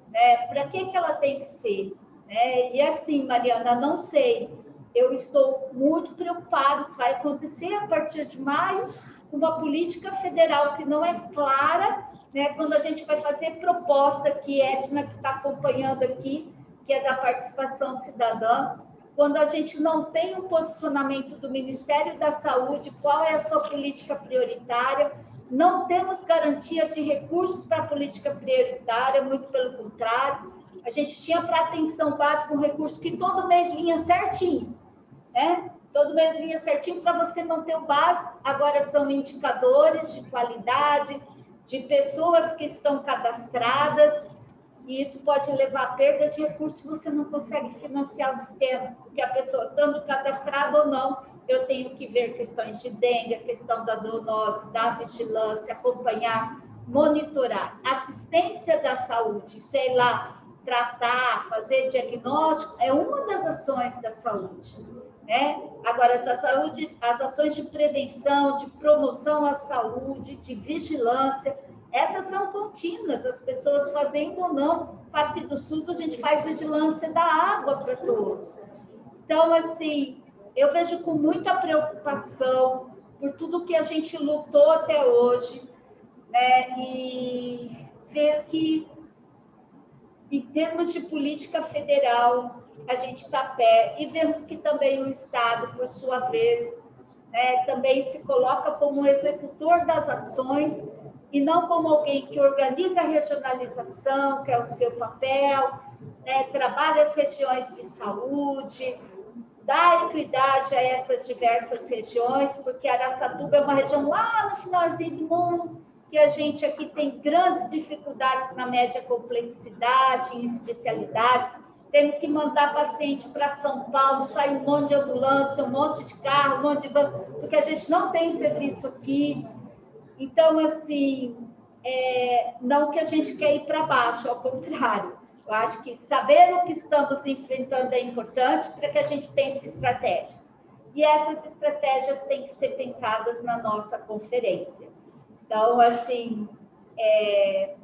H: né? Para que ela tem que ser? Né? E assim, Mariana, não sei, eu estou muito preocupada, que vai acontecer a partir de maio, uma política federal que não é clara, né? Quando a gente vai fazer proposta, que Edna, que está acompanhando aqui, que é da participação cidadã, quando a gente não tem um posicionamento do Ministério da Saúde, qual é a sua política prioritária, não temos garantia de recursos para a política prioritária, muito pelo contrário, a gente tinha para atenção básica um recurso que todo mês vinha certinho, né? Todo mês vinha certinho para você manter o básico, agora são indicadores de qualidade, de pessoas que estão cadastradas, e isso pode levar a perda de recursos, você não consegue financiar o sistema infectado ou não, eu tenho que ver questões de dengue, a questão da zoonose, da vigilância, acompanhar, monitorar. Assistência da saúde, sei lá, tratar, fazer diagnóstico, é uma das ações da saúde, né? Agora, as ações de prevenção, de promoção à saúde, de vigilância, essas são contínuas, as pessoas fazendo ou não parte do SUS, a gente faz vigilância da água para todos. Então, assim, eu vejo com muita preocupação por tudo que a gente lutou até hoje, né? E ver que, em termos de política federal, a gente está a pé, e vemos que também o Estado, por sua vez, né, também se coloca como executor das ações, e não como alguém que organiza a regionalização, que é o seu papel, né, trabalha as regiões de saúde, dá equidade a essas diversas regiões, porque Araçatuba é uma região lá no finalzinho do mundo, que a gente aqui tem grandes dificuldades na média complexidade, em especialidades, temos que mandar paciente para São Paulo, sai um monte de ambulância, um monte de carro, um monte de van, porque a gente não tem serviço aqui. Então, assim, não que a gente quer ir para baixo, ao contrário. Eu acho que saber o que estamos enfrentando é importante para que a gente pense estratégias. E essas estratégias têm que ser pensadas na nossa conferência. Então, assim,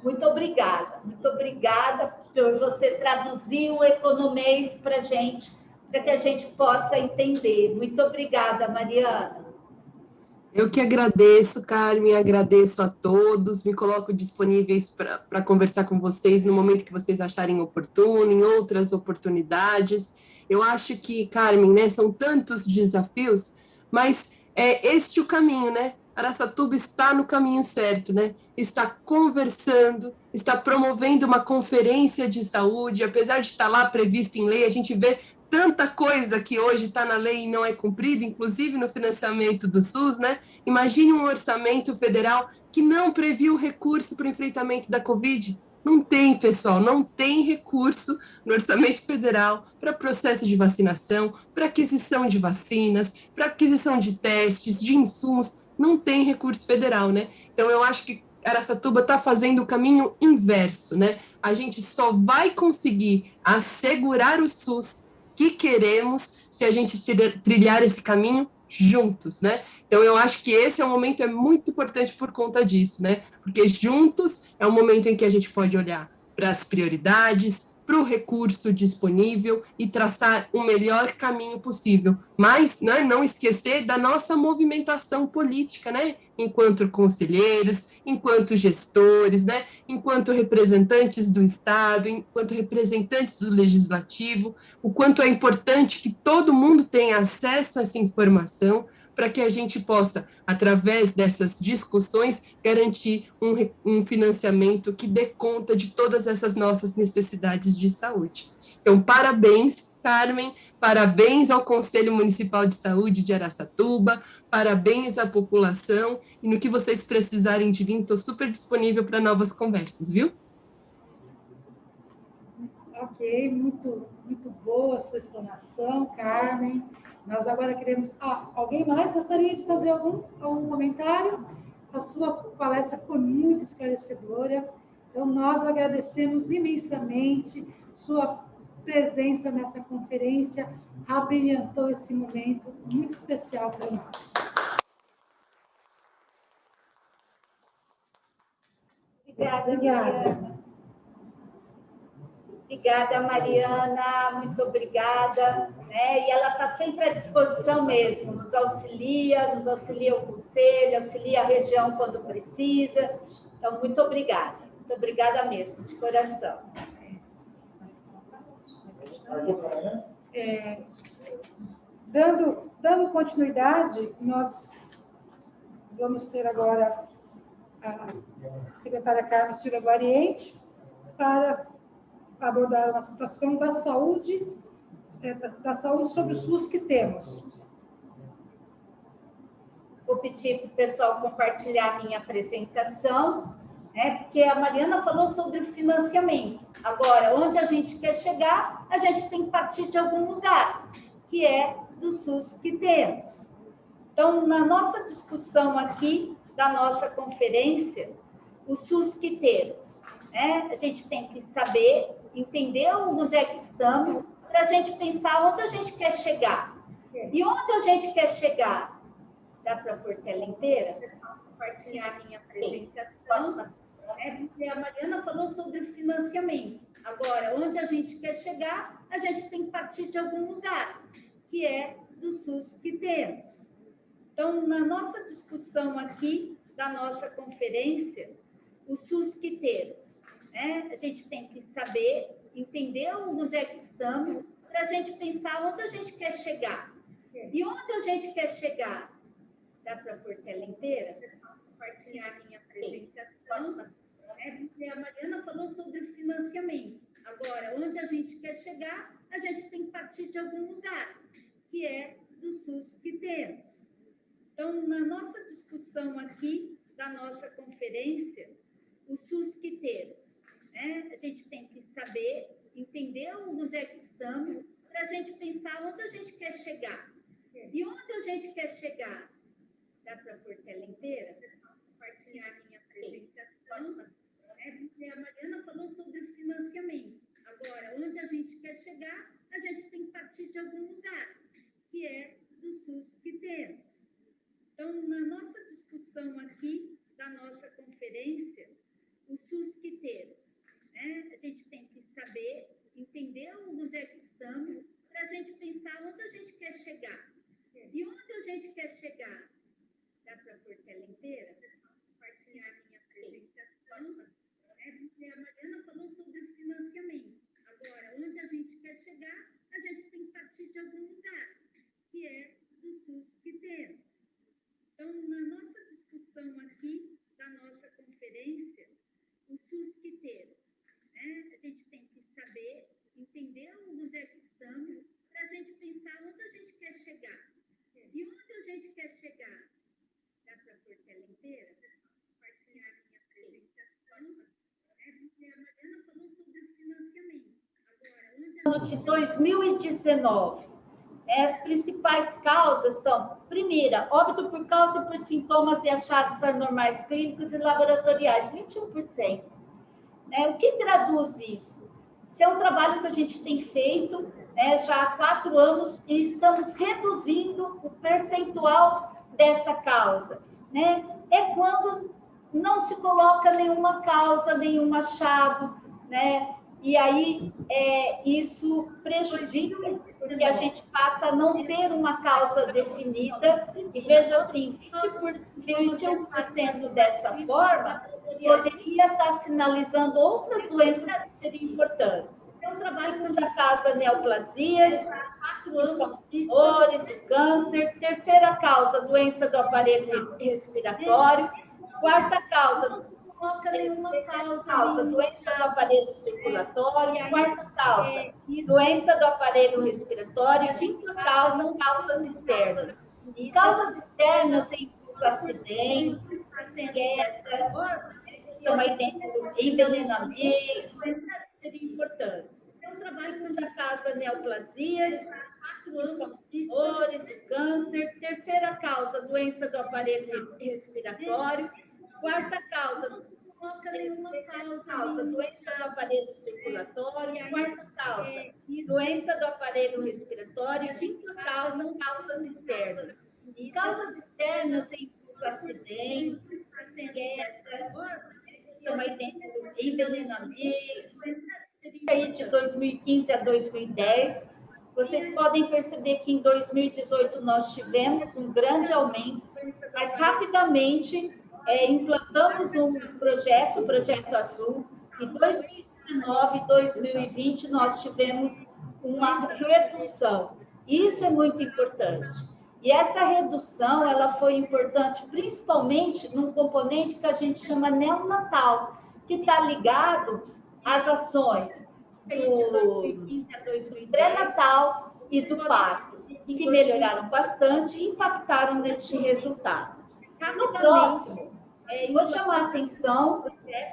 H: muito obrigada por você traduzir o economês para a gente, para que a gente possa entender. Muito obrigada, Mariana.
G: Eu que agradeço, Carmen, agradeço a todos, me coloco disponíveis para conversar com vocês no momento que vocês acharem oportuno, em outras oportunidades. Eu acho que, Carmen, né, são tantos desafios, mas é este o caminho, né? Araçatuba está no caminho certo, né? Está conversando, está promovendo uma conferência de saúde, apesar de estar lá prevista em lei, a gente vê tanta coisa que hoje está na lei e não é cumprida, inclusive no financiamento do SUS, né? Imagine um orçamento federal que não previu recurso para o enfrentamento da Covid. Não tem, pessoal, não tem recurso no orçamento federal para processo de vacinação, para aquisição de vacinas, para aquisição de testes, de insumos, não tem recurso federal, né? Então, eu acho que Araçatuba está fazendo o caminho inverso, né? A gente só vai conseguir assegurar o SUS que queremos se a gente trilhar esse caminho juntos, né? Então, eu acho que esse momento é muito importante por conta disso, né? Porque juntos é o momento em que a gente pode olhar para as prioridades, para o recurso disponível e traçar o melhor caminho possível. Mas, né, não esquecer da nossa movimentação política, né? Enquanto conselheiros, enquanto gestores, né? Enquanto representantes do Estado, enquanto representantes do Legislativo, o quanto é importante que todo mundo tenha acesso a essa informação para que a gente possa, através dessas discussões, garantir um financiamento que dê conta de todas essas nossas necessidades de saúde. Então, parabéns, Carmen, parabéns ao Conselho Municipal de Saúde de Araçatuba, parabéns à população, e no que vocês precisarem de mim, estou super disponível para novas conversas, viu?
A: Ok, muito boa a sua explanação, Carmen. Nós agora queremos... alguém mais gostaria de fazer algum comentário? A sua palestra foi muito esclarecedora. Então, nós agradecemos imensamente sua presença nessa conferência, abrilhantou esse momento muito especial para nós.
H: Obrigada. Obrigada, Mariana, muito obrigada. E ela está sempre à disposição mesmo, nos auxilia o conselho, auxilia a região quando precisa. Então, muito obrigada mesmo, de coração.
A: Dando continuidade, nós vamos ter agora a secretária Carmen Silva Guariente para abordar uma situação da saúde sobre o SUS que temos.
H: Vou pedir para o pessoal compartilhar a minha apresentação, porque a Mariana falou sobre o financiamento. Agora, onde a gente quer chegar, a gente tem que partir de algum lugar. que é do SUS que temos. Então, na nossa discussão aqui, da nossa conferência, o SUS que temos, né? A gente tem que saber, entender onde é que estamos, para a gente pensar onde a gente quer chegar. E onde a gente quer chegar? Dá para pôr tela inteira? Compartilhar a minha apresentação. Porque a Mariana falou sobre o financiamento. Agora, onde a gente quer chegar, a gente tem que partir de algum lugar, que é do SUS que temos. Então, na nossa discussão aqui, da nossa conferência, o SUS que temos, né? A gente tem que saber, entender onde é que estamos, para a gente pensar onde a gente quer chegar. E onde a gente quer chegar? Dá para pôr tela inteira? Compartilhar a minha apresentação. Porque a Mariana falou sobre o financiamento. Agora, onde a gente quer chegar, a gente tem que partir de algum lugar, que é do SUS que temos. Então, na nossa discussão aqui, da nossa conferência, o SUS que temos, né? A gente tem que saber, entender onde é que estamos, para a gente pensar onde a gente quer chegar. E onde a gente quer chegar? Dá para pôr tela inteira? Compartilhar a minha apresentação. Porque a Mariana falou sobre o financiamento. Agora, onde a gente quer chegar, a gente tem que partir de algum lugar, que é do SUS que temos. Então, na nossa discussão aqui, da nossa conferência, o SUS que temos, né? A gente tem que saber, entender onde é que estamos, para a gente pensar onde a gente quer chegar. E onde a gente quer chegar? Dá para pôr tela inteira? Compartilhar a minha apresentação. Porque a Mariana falou sobre o financiamento. Agora, onde a gente quer chegar, a gente tem que partir de algum lugar, que é do SUS que temos. Então, na nossa discussão aqui, da nossa conferência, o SUS que temos, né? A gente tem que saber, entender onde é que estamos, para a gente pensar onde a gente quer chegar. E onde a gente quer chegar? Dá para pôr tela inteira? Compartilhar a minha apresentação. Porque a Mariana falou sobre o financiamento. Agora, onde a gente... de 2019, as principais causas são, primeira, óbito por causa por sintomas e achados anormais clínicos e laboratoriais, 21%. O que traduz isso? Isso é um trabalho que a gente tem feito, né, já há 4 anos e estamos reduzindo o percentual dessa causa, né? É quando não se coloca nenhuma causa, nenhum achado, né? E aí isso prejudica, porque a gente passa a não ter uma causa definida, e veja assim, 21% dessa forma poderia estar sinalizando outras doenças que seriam importantes. É um trabalho de causa neoplasias, dores, câncer. Terceira causa, doença do aparelho respiratório. Quarta causa, não coloca nenhuma causa, doença do aparelho circulatório. Quarta causa, doença do aparelho respiratório. Quinta causa, causas externas. Causas externas incluem acidentes, quedas, envenenamento, seriam importantes. É um trabalho de causa neoplasias, dores, câncer. Terceira causa, doença do aparelho respiratório. Quarta causa, não coloca nenhuma causa, doença do aparelho circulatório. Quarta causa, doença do aparelho respiratório. Quinta causa, causas externas. Causas externas incluem acidentes, quedas, envenenamento. Aí de 2015 a 2010, vocês podem perceber que em 2018 nós tivemos um grande aumento, mas rapidamente implantamos um projeto, o Projeto Azul. Em 2019 e 2020 nós tivemos uma redução. Isso é muito importante. E essa redução, ela foi importante principalmente num componente que a gente chama neonatal, que está ligado às ações do pré-natal e do parto, que melhoraram bastante e impactaram neste resultado. No próximo, vou chamar a atenção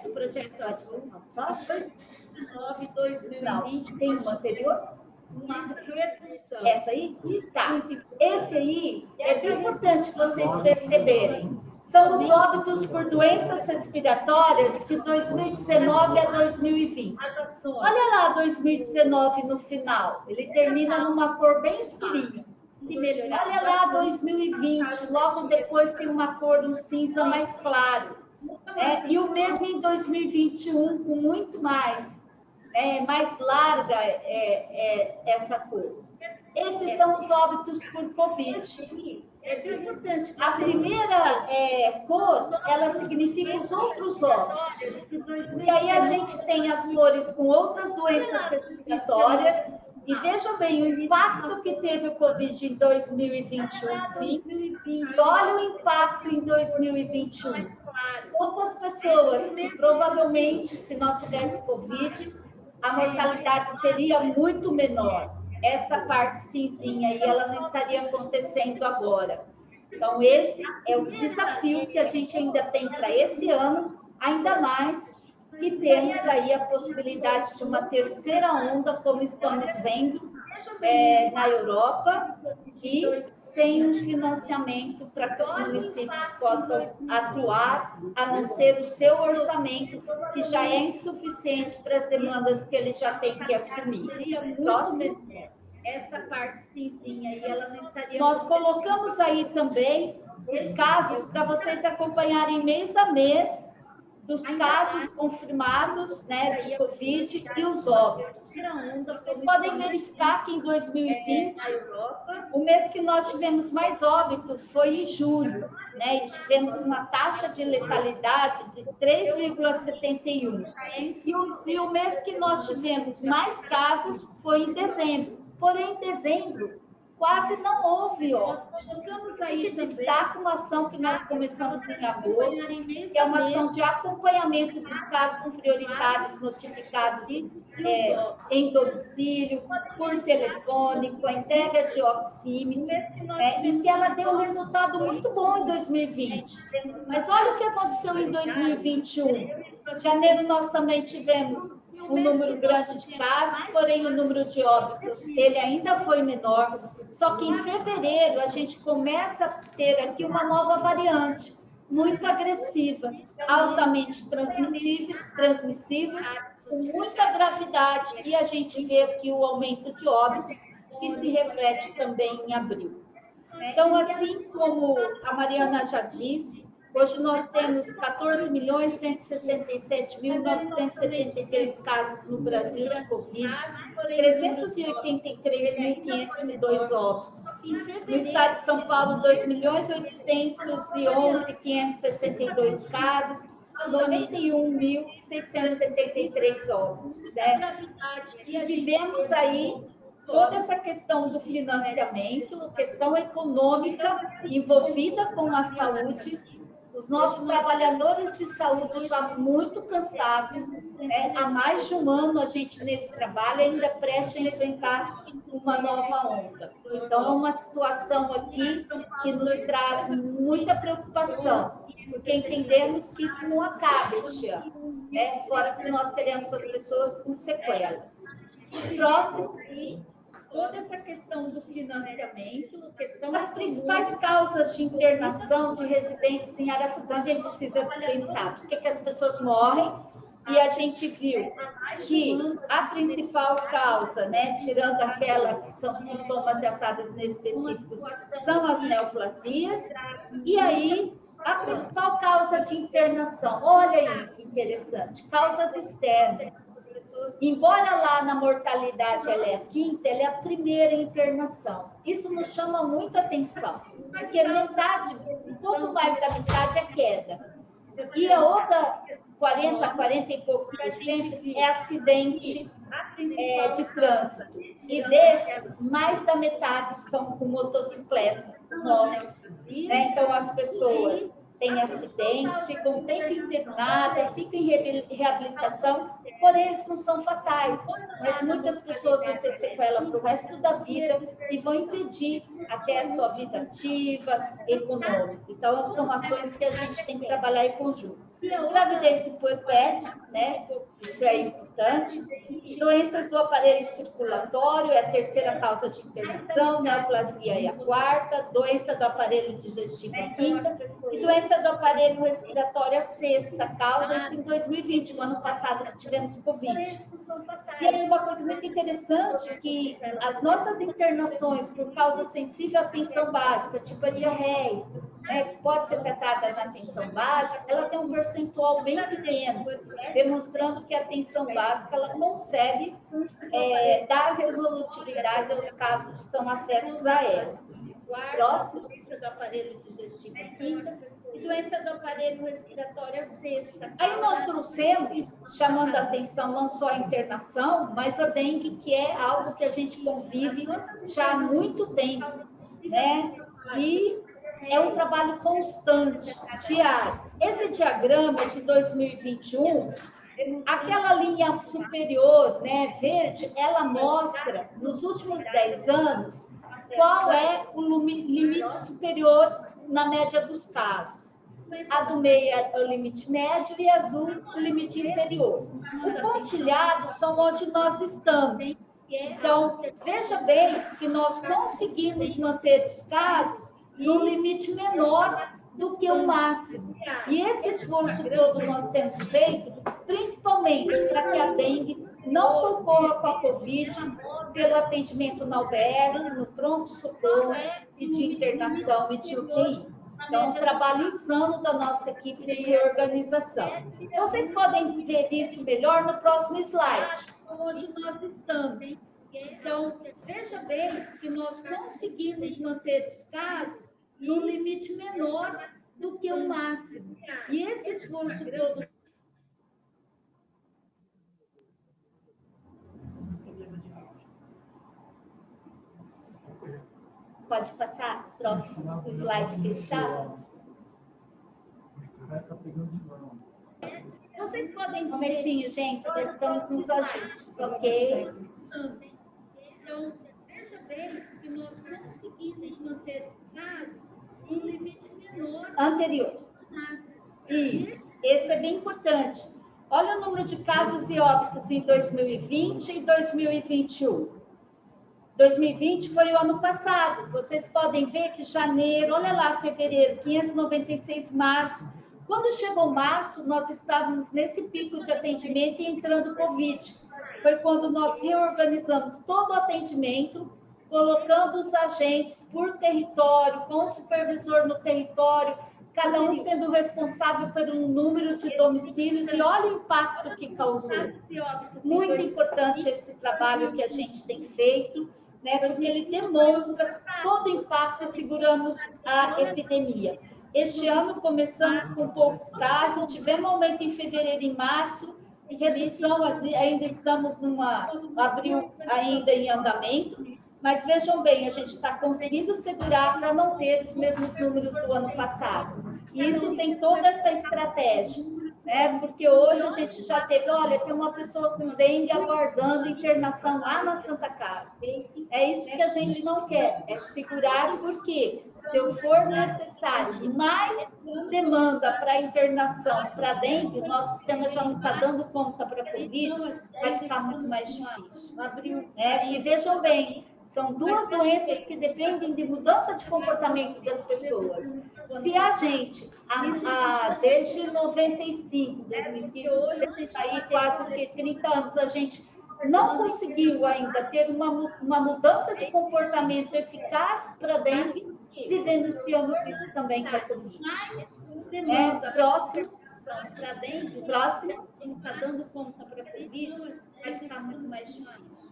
H: do projeto Azul. 2019, 2020, tem um anterior? Essa aí? Tá. Esse aí é bem importante vocês perceberem. São os óbitos por doenças respiratórias de 2019 a 2020. Olha lá 2019 no final. Ele termina numa cor bem escurinha. Olha lá 2020, logo depois tem uma cor, um cinza mais claro. E o mesmo em 2021, com muito mais larga essa cor. Esses são os óbitos por Covid. A primeira cor, ela significa os outros óbitos. E aí a gente tem as cores com outras doenças respiratórias. E veja bem o impacto que teve o Covid em 2021. E olha o impacto em 2021. Outras pessoas que provavelmente, se não tivesse Covid, a mortalidade seria muito menor. Essa parte cinzinha aí, ela não estaria acontecendo agora. Então, esse é o desafio que a gente ainda tem para esse ano, ainda mais que temos aí a possibilidade de uma terceira onda, como estamos vendo na Europa, e sem um financiamento para que os municípios possam atuar, a não ser o seu orçamento, que já é insuficiente para as demandas que ele já tem que assumir. Próximo. Essa parte cinzinha aí, ela não estaria... Nós colocamos aí também os casos para vocês acompanharem mês a mês dos casos confirmados, né, de Covid e os óbitos. Vocês podem verificar que em 2020, o mês que nós tivemos mais óbito foi em julho, né, e tivemos uma taxa de letalidade de 3,71. E o mês que nós tivemos mais casos foi em dezembro. Porém, em dezembro, quase não houve óbitos. A gente destaca uma ação que nós começamos em agosto, que é uma ação de acompanhamento dos casos prioritários notificados em domicílio, por telefone, com a entrega de oxímetro, e que ela deu um resultado muito bom em 2020. Mas olha o que aconteceu em 2021. Em janeiro, nós também tivemos um número grande de casos, porém o número de óbitos ele ainda foi menor. Só que em fevereiro a gente começa a ter aqui uma nova variante, muito agressiva, altamente transmissível, com muita gravidade, e a gente vê aqui o aumento de óbitos, que se reflete também em abril. Então, assim como a Mariana já disse, hoje nós temos 14.167.973 casos no Brasil de Covid, 383.502 óbitos. No estado de São Paulo, 2.811.562 casos, 91.673 óbitos. Né? E vivemos aí toda essa questão do financiamento, questão econômica envolvida com a saúde. Os nossos trabalhadores de saúde já muito cansados, há mais de um ano a gente nesse trabalho ainda prestes a enfrentar uma nova onda. Então, é uma situação aqui que nos traz muita preocupação, porque entendemos que isso não acaba este ano, fora que nós teremos as pessoas com sequelas. Próximo. Toda essa questão do financiamento, as principais causas de internação de residentes em área sul, a gente precisa pensar por que as pessoas morrem, e a gente viu que a principal causa, tirando aquela que são sintomas e ataques específicos, são as neoplasias, e aí a principal causa de internação, olha aí que interessante, causas externas. Embora lá na mortalidade ela é a quinta, ela é a primeira internação. Isso nos chama muita atenção, porque metade, um pouco mais da metade é queda. E a outra 40 e pouco por cento é acidente de trânsito. E desses, mais da metade são com motocicleta, moto. Então, as pessoas têm acidentes, ficam um tempo internadas, ficam em reabilitação, porém eles não são fatais, mas muitas pessoas vão ter sequela para o resto da vida e vão impedir até a sua vida ativa, econômica. Então, são ações que a gente tem que trabalhar em conjunto. Gravidez e puerpério, isso é importante. Doenças do aparelho circulatório é a terceira causa de internação, neoplasia é a quarta, doença do aparelho digestivo a quinta, e doença do aparelho respiratório a sexta causa, isso em 2020, no ano passado que tivemos Covid. E aí uma coisa muito interessante, que as nossas internações por causa sensível à atenção básica, tipo a diarreia, né, que pode ser tratada na atenção básica, ela tem um percentual bem pequeno, demonstrando que a atenção básica ela consegue dar resolutividade aos casos que são afetos a ela. Próximo, doença do aparelho digestivo a quinta, e doença do aparelho respiratório a sexta. Aí nós trouxemos, chamando a atenção não só a internação, mas a dengue, que é algo que a gente convive já há muito tempo, né? E é um trabalho constante, diário. Esse diagrama de 2021, aquela linha superior, né, verde, ela mostra, nos últimos 10 anos, qual é o limite superior na média dos casos. A do meio é o limite médio e azul o limite inferior. O pontilhado são onde nós estamos. Então, veja bem que nós conseguimos manter os casos num limite menor do que o máximo. E esse esforço todo nós temos feito, principalmente para que a dengue não concorra com a Covid, pelo atendimento na UBS, no pronto-socorro e de internação e de UTI. Então, é um trabalho insano da nossa equipe de reorganização. Então, vocês podem ver isso melhor no próximo slide, onde nós estamos. Então, veja bem que nós conseguimos manter os casos num limite menor do que o máximo. E esse esforço todo... Pode passar o próximo slide que está? Vocês podem... Um momentinho, gente, nós estamos nos ajustes, ok? Então, veja bem que nós conseguimos manter os casos em um limite menor... Anterior. Isso. Esse é bem importante. Olha o número de casos e óbitos em 2020 e 2021. 2020 foi o ano passado. Vocês podem ver que janeiro, olha lá, fevereiro, 596, março. Quando chegou março, nós estávamos nesse pico de atendimento e entrando Covid. Foi quando nós reorganizamos todo o atendimento, colocando os agentes por território, com o supervisor no território, cada um sendo responsável por um número de domicílios, e olha o impacto que causou. Muito importante esse trabalho que a gente tem feito, né, porque ele demonstra todo o impacto e seguramos a epidemia. Este ano começamos com poucos casos, tivemos aumento em fevereiro e março, redução, ainda estamos abril ainda em andamento, mas vejam bem, a gente está conseguindo segurar para não ter os mesmos números do ano passado. E isso tem toda essa estratégia, né? Porque hoje a gente já teve, olha, tem uma pessoa com dengue aguardando internação lá na Santa Casa. É isso que a gente não quer, é segurar, porque se eu for necessário mais demanda para internação para dengue, o nosso sistema já não está dando conta para a Covid, vai ficar muito mais difícil. E vejam bem, são duas doenças que dependem de mudança de comportamento das pessoas. Se a gente, desde 95, 2020, aí quase que 30 anos, a gente não conseguiu ainda ter uma mudança de comportamento eficaz para dengue, vivenciamos isso também com a Covid. Próximo, não está dando conta para a Covid, vai ficar muito mais difícil.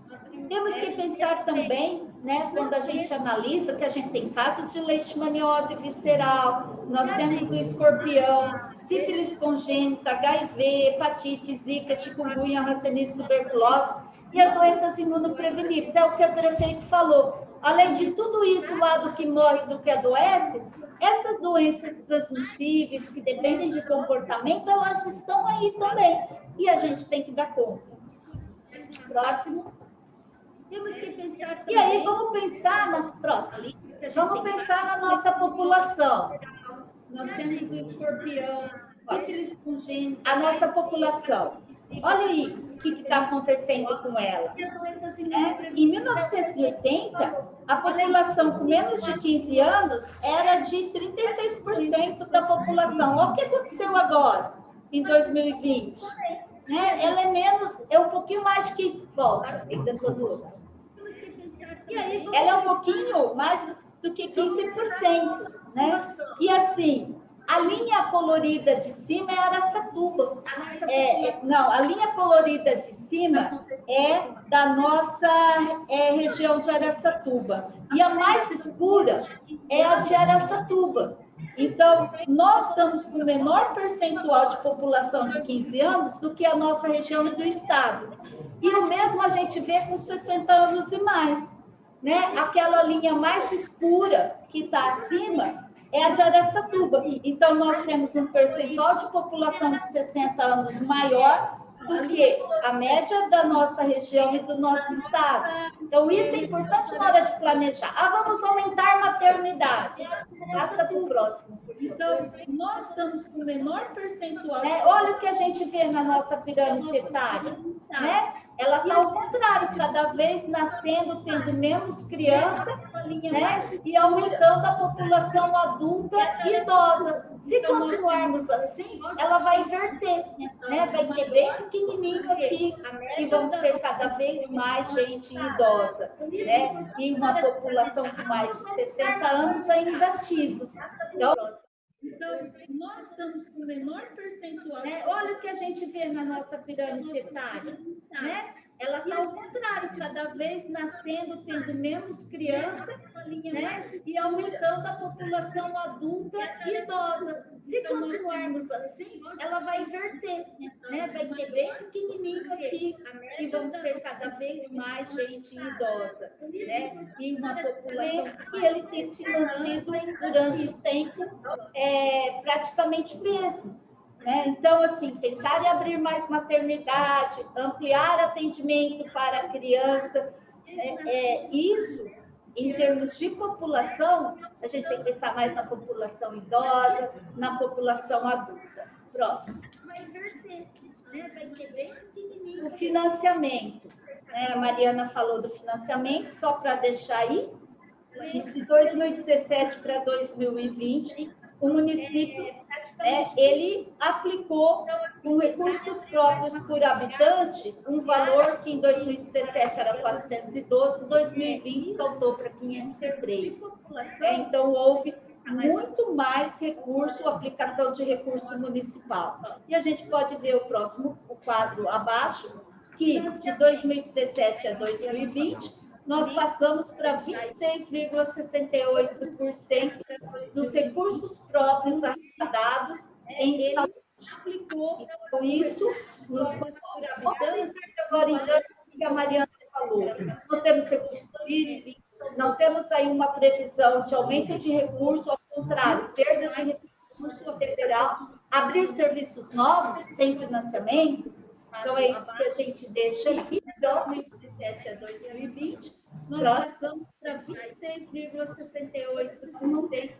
H: Temos que pensar também, né, quando a gente analisa, que a gente tem casos de leishmaniose visceral, nós temos o escorpião, sífilis congênita, HIV, hepatite, zika, chikungunya, hanseníase, tuberculose e as doenças imunopreveníveis. É o que a prefeita falou. Além de tudo isso lá do que morre, do que adoece, essas doenças transmissíveis que dependem de comportamento, elas estão aí também. E a gente tem que dar conta. Próximo. Temos que pensar também. E aí, vamos pensar na próxima. Vamos pensar na nossa população. Nós temos o escorpião, sífilis congênita, a nossa população. Olha aí, que está acontecendo com ela. Em 1980, a população com menos de 15 anos era de 36% da população. Olha o que aconteceu agora, em 2020. Ela é um pouquinho mais que... Volta, ela é um pouquinho mais do que 15%, né? E assim, a linha colorida de cima é Araçatuba. Não, a linha colorida de cima é da nossa região de Araçatuba. E a mais escura é a de Araçatuba. Então, nós estamos com o menor percentual de população de 15 anos do que a nossa região do estado. E o mesmo a gente vê com 60 anos e mais, né? Aquela linha mais escura que está acima é a de Araçatuba. Então, nós temos um percentual de população de 60 anos maior do que a média da nossa região e do nosso estado. Então, isso é importante na hora de planejar. Vamos aumentar a maternidade. Passa para o próximo. Então, nós estamos com o menor percentual. Olha o que a gente vê na nossa pirâmide etária. Né? Ela está ao contrário, cada vez nascendo, tendo menos criança, né? E aumentando a população adulta e idosa. Se continuarmos assim, ela vai inverter, né? Vai ser bem pequenininho aqui, e vamos ter cada vez mais gente idosa, né? E uma população com mais de 60 anos ainda ativa. Então, nós estamos com o menor percentual. Olha o que a gente vê na nossa pirâmide etária, né? Ela está ao contrário, cada vez nascendo, tendo menos criança, né? E aumentando a população adulta e idosa. Se continuarmos assim, ela vai inverter, né? Vai ser bem pequenininho aqui, e vamos ter cada vez mais gente idosa, né? E uma população que ele tem se mantido durante o tempo praticamente mesmo. Então, assim, pensar em abrir mais maternidade, ampliar atendimento para a criança, isso, em termos de população, a gente tem que pensar mais na população idosa, na população adulta. Próximo. O financiamento. A Mariana falou do financiamento, só para deixar aí, de 2017 para 2020, o município ele aplicou com recursos próprios por habitante um valor que em 2017 era 412, em 2020 saltou para 503. Então, houve muito mais recurso, aplicação de recurso municipal. E a gente pode ver o quadro abaixo, que de 2017 a 2020, nós passamos para 26,68% dos recursos próprios arrecadados em saúde. Com isso, nos agora em diante, o que a Mariana falou, não temos recursos políticos, não temos aí uma previsão de aumento de recursos, ao contrário, perda de recursos federal, abrir serviços novos sem financiamento. Então, é isso que a gente deixa aqui, de 2017 a 2020, nós passamos para 26,68%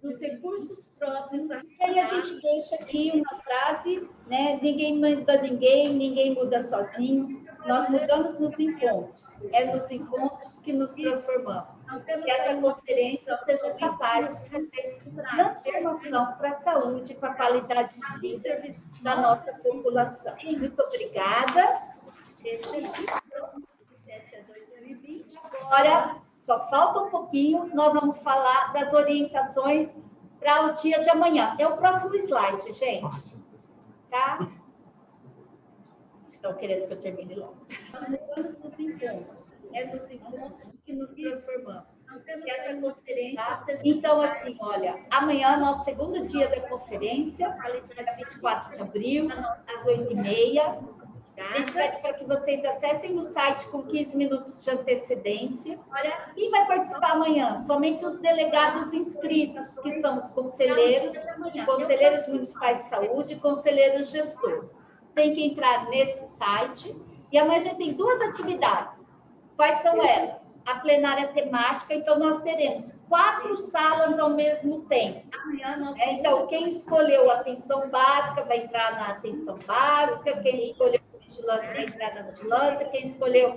H: dos recursos próprios. E aí a gente deixa aqui uma frase, né? Ninguém muda ninguém, ninguém muda sozinho. Nós mudamos nos encontros. É nos encontros que nos transformamos. Que essa conferência seja capaz de fazer transformação para a saúde, para a qualidade de vida da nossa população. Muito obrigada. Agora, só falta um pouquinho, nós vamos falar das orientações para o dia de amanhã. É o próximo slide, gente. Tá? Estão querendo que eu termine logo. Nós mudamos nos encontros. É nos encontros que nos transformamos. Que essa conferência... Então, assim, olha, amanhã é o nosso segundo dia da conferência, dia 24 de abril, às 8h30. A gente pede para que vocês acessem o site com 15 minutos de antecedência. Quem vai participar amanhã? Somente os delegados inscritos, que são os conselheiros municipais de saúde e conselheiros gestores. Tem que entrar nesse site. E amanhã a gente tem duas atividades. Quais são elas? A plenária temática, então nós teremos 4 salas ao mesmo tempo. Então, quem escolheu a atenção básica vai entrar na atenção básica, quem escolheu vigilância, quem entrar na vigilância, quem escolheu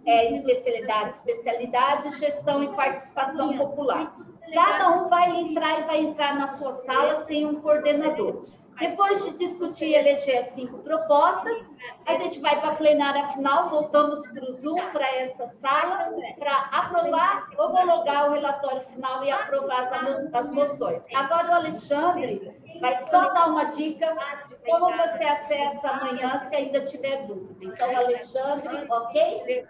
H: especialidade, gestão e participação popular. Cada um vai entrar na sua sala, tem um coordenador. Depois de discutir e eleger as 5 propostas, a gente vai para a plenária final, voltamos para o Zoom, para essa sala, para aprovar, homologar o relatório final e aprovar as moções. Agora o Alexandre vai só dar uma dica de como você acessa amanhã, se ainda tiver dúvida. Então, Alexandre, ok?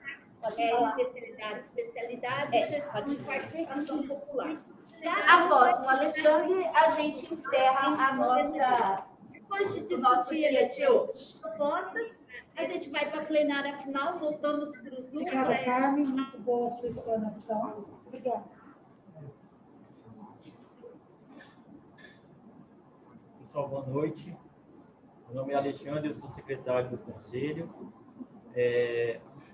H: Especialidade, gestão e participação popular. Após o Alexandre, a gente encerra a nossa, o nosso dia de hoje. A gente vai para a plenária final, voltamos para o Zoom.
A: Obrigada, Carmen. Muito boa a sua explanação. Obrigada.
I: Pessoal, boa noite. Meu nome é Alexandre, eu sou secretário do Conselho.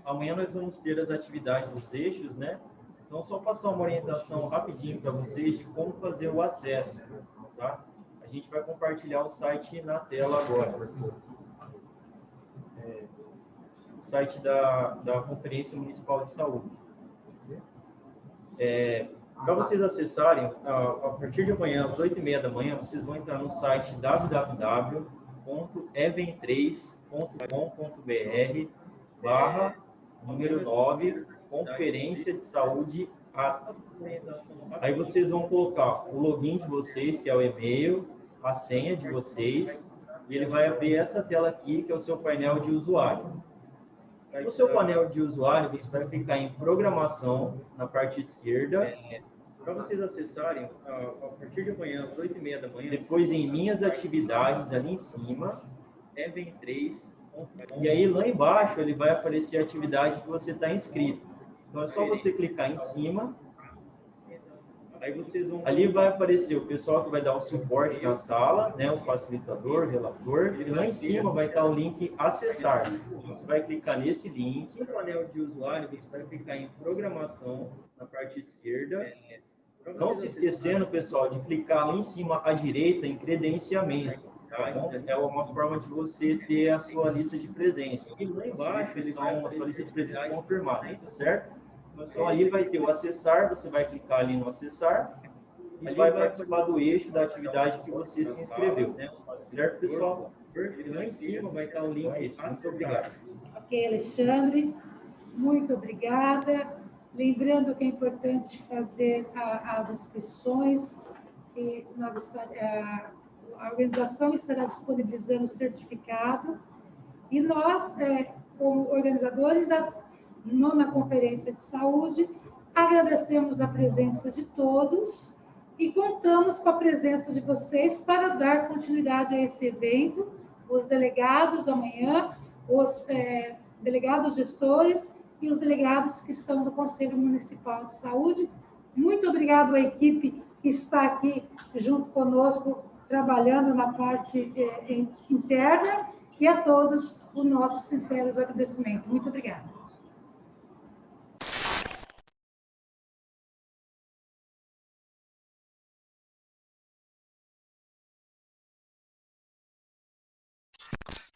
I: Amanhã nós vamos ter as atividades dos eixos, né? Então, só passar uma orientação rapidinho para vocês de como fazer o acesso, tá? A gente vai compartilhar o site na tela agora. O site da Conferência Municipal de Saúde. Para vocês acessarem, a partir de amanhã, às 8h30 da manhã, vocês vão entrar no site www.even3.com.br/número 9, Conferência de Saúde Atas. Aí vocês vão colocar o login de vocês, que é o e-mail, a senha de vocês, e ele vai abrir essa tela aqui, que é o seu painel de usuário. No seu painel de usuário, você vai clicar em Programação, na parte esquerda, para vocês acessarem, a partir de amanhã, às 8h30 da manhã, depois em Minhas Atividades, ali em cima, Even3. E aí, lá embaixo, ele vai aparecer a atividade que você está inscrito. Então, é só você clicar em cima. Aí ali vai aparecer o pessoal que vai dar o suporte na sala, né, o facilitador, o relator. E lá em cima vai estar o link Acessar. Você vai clicar nesse link. No painel de usuário, você vai clicar em Programação, na parte esquerda. Não se esquecendo, pessoal, de clicar lá em cima à direita em Credenciamento. Tá? É uma forma de você ter a sua lista de presença. E lá embaixo, eles são a sua lista de presença confirmada, tá certo? Então, ali vai ter o Acessar, você vai clicar ali no Acessar e vai participar do eixo da atividade que você se inscreveu. Certo, pessoal? E lá em cima vai estar o link. Muito obrigado.
A: Ok, Alexandre, muito obrigada. Lembrando que é importante fazer as inscrições, que a organização estará disponibilizando o certificado, e nós, como organizadores da 9ª Conferência de Saúde, agradecemos a presença de todos e contamos com a presença de vocês para dar continuidade a esse evento, os delegados amanhã, os delegados gestores e os delegados que são do Conselho Municipal de Saúde. Muito obrigado à equipe que está aqui junto conosco, trabalhando na parte interna, e a todos os nossos sinceros agradecimentos. Muito obrigada.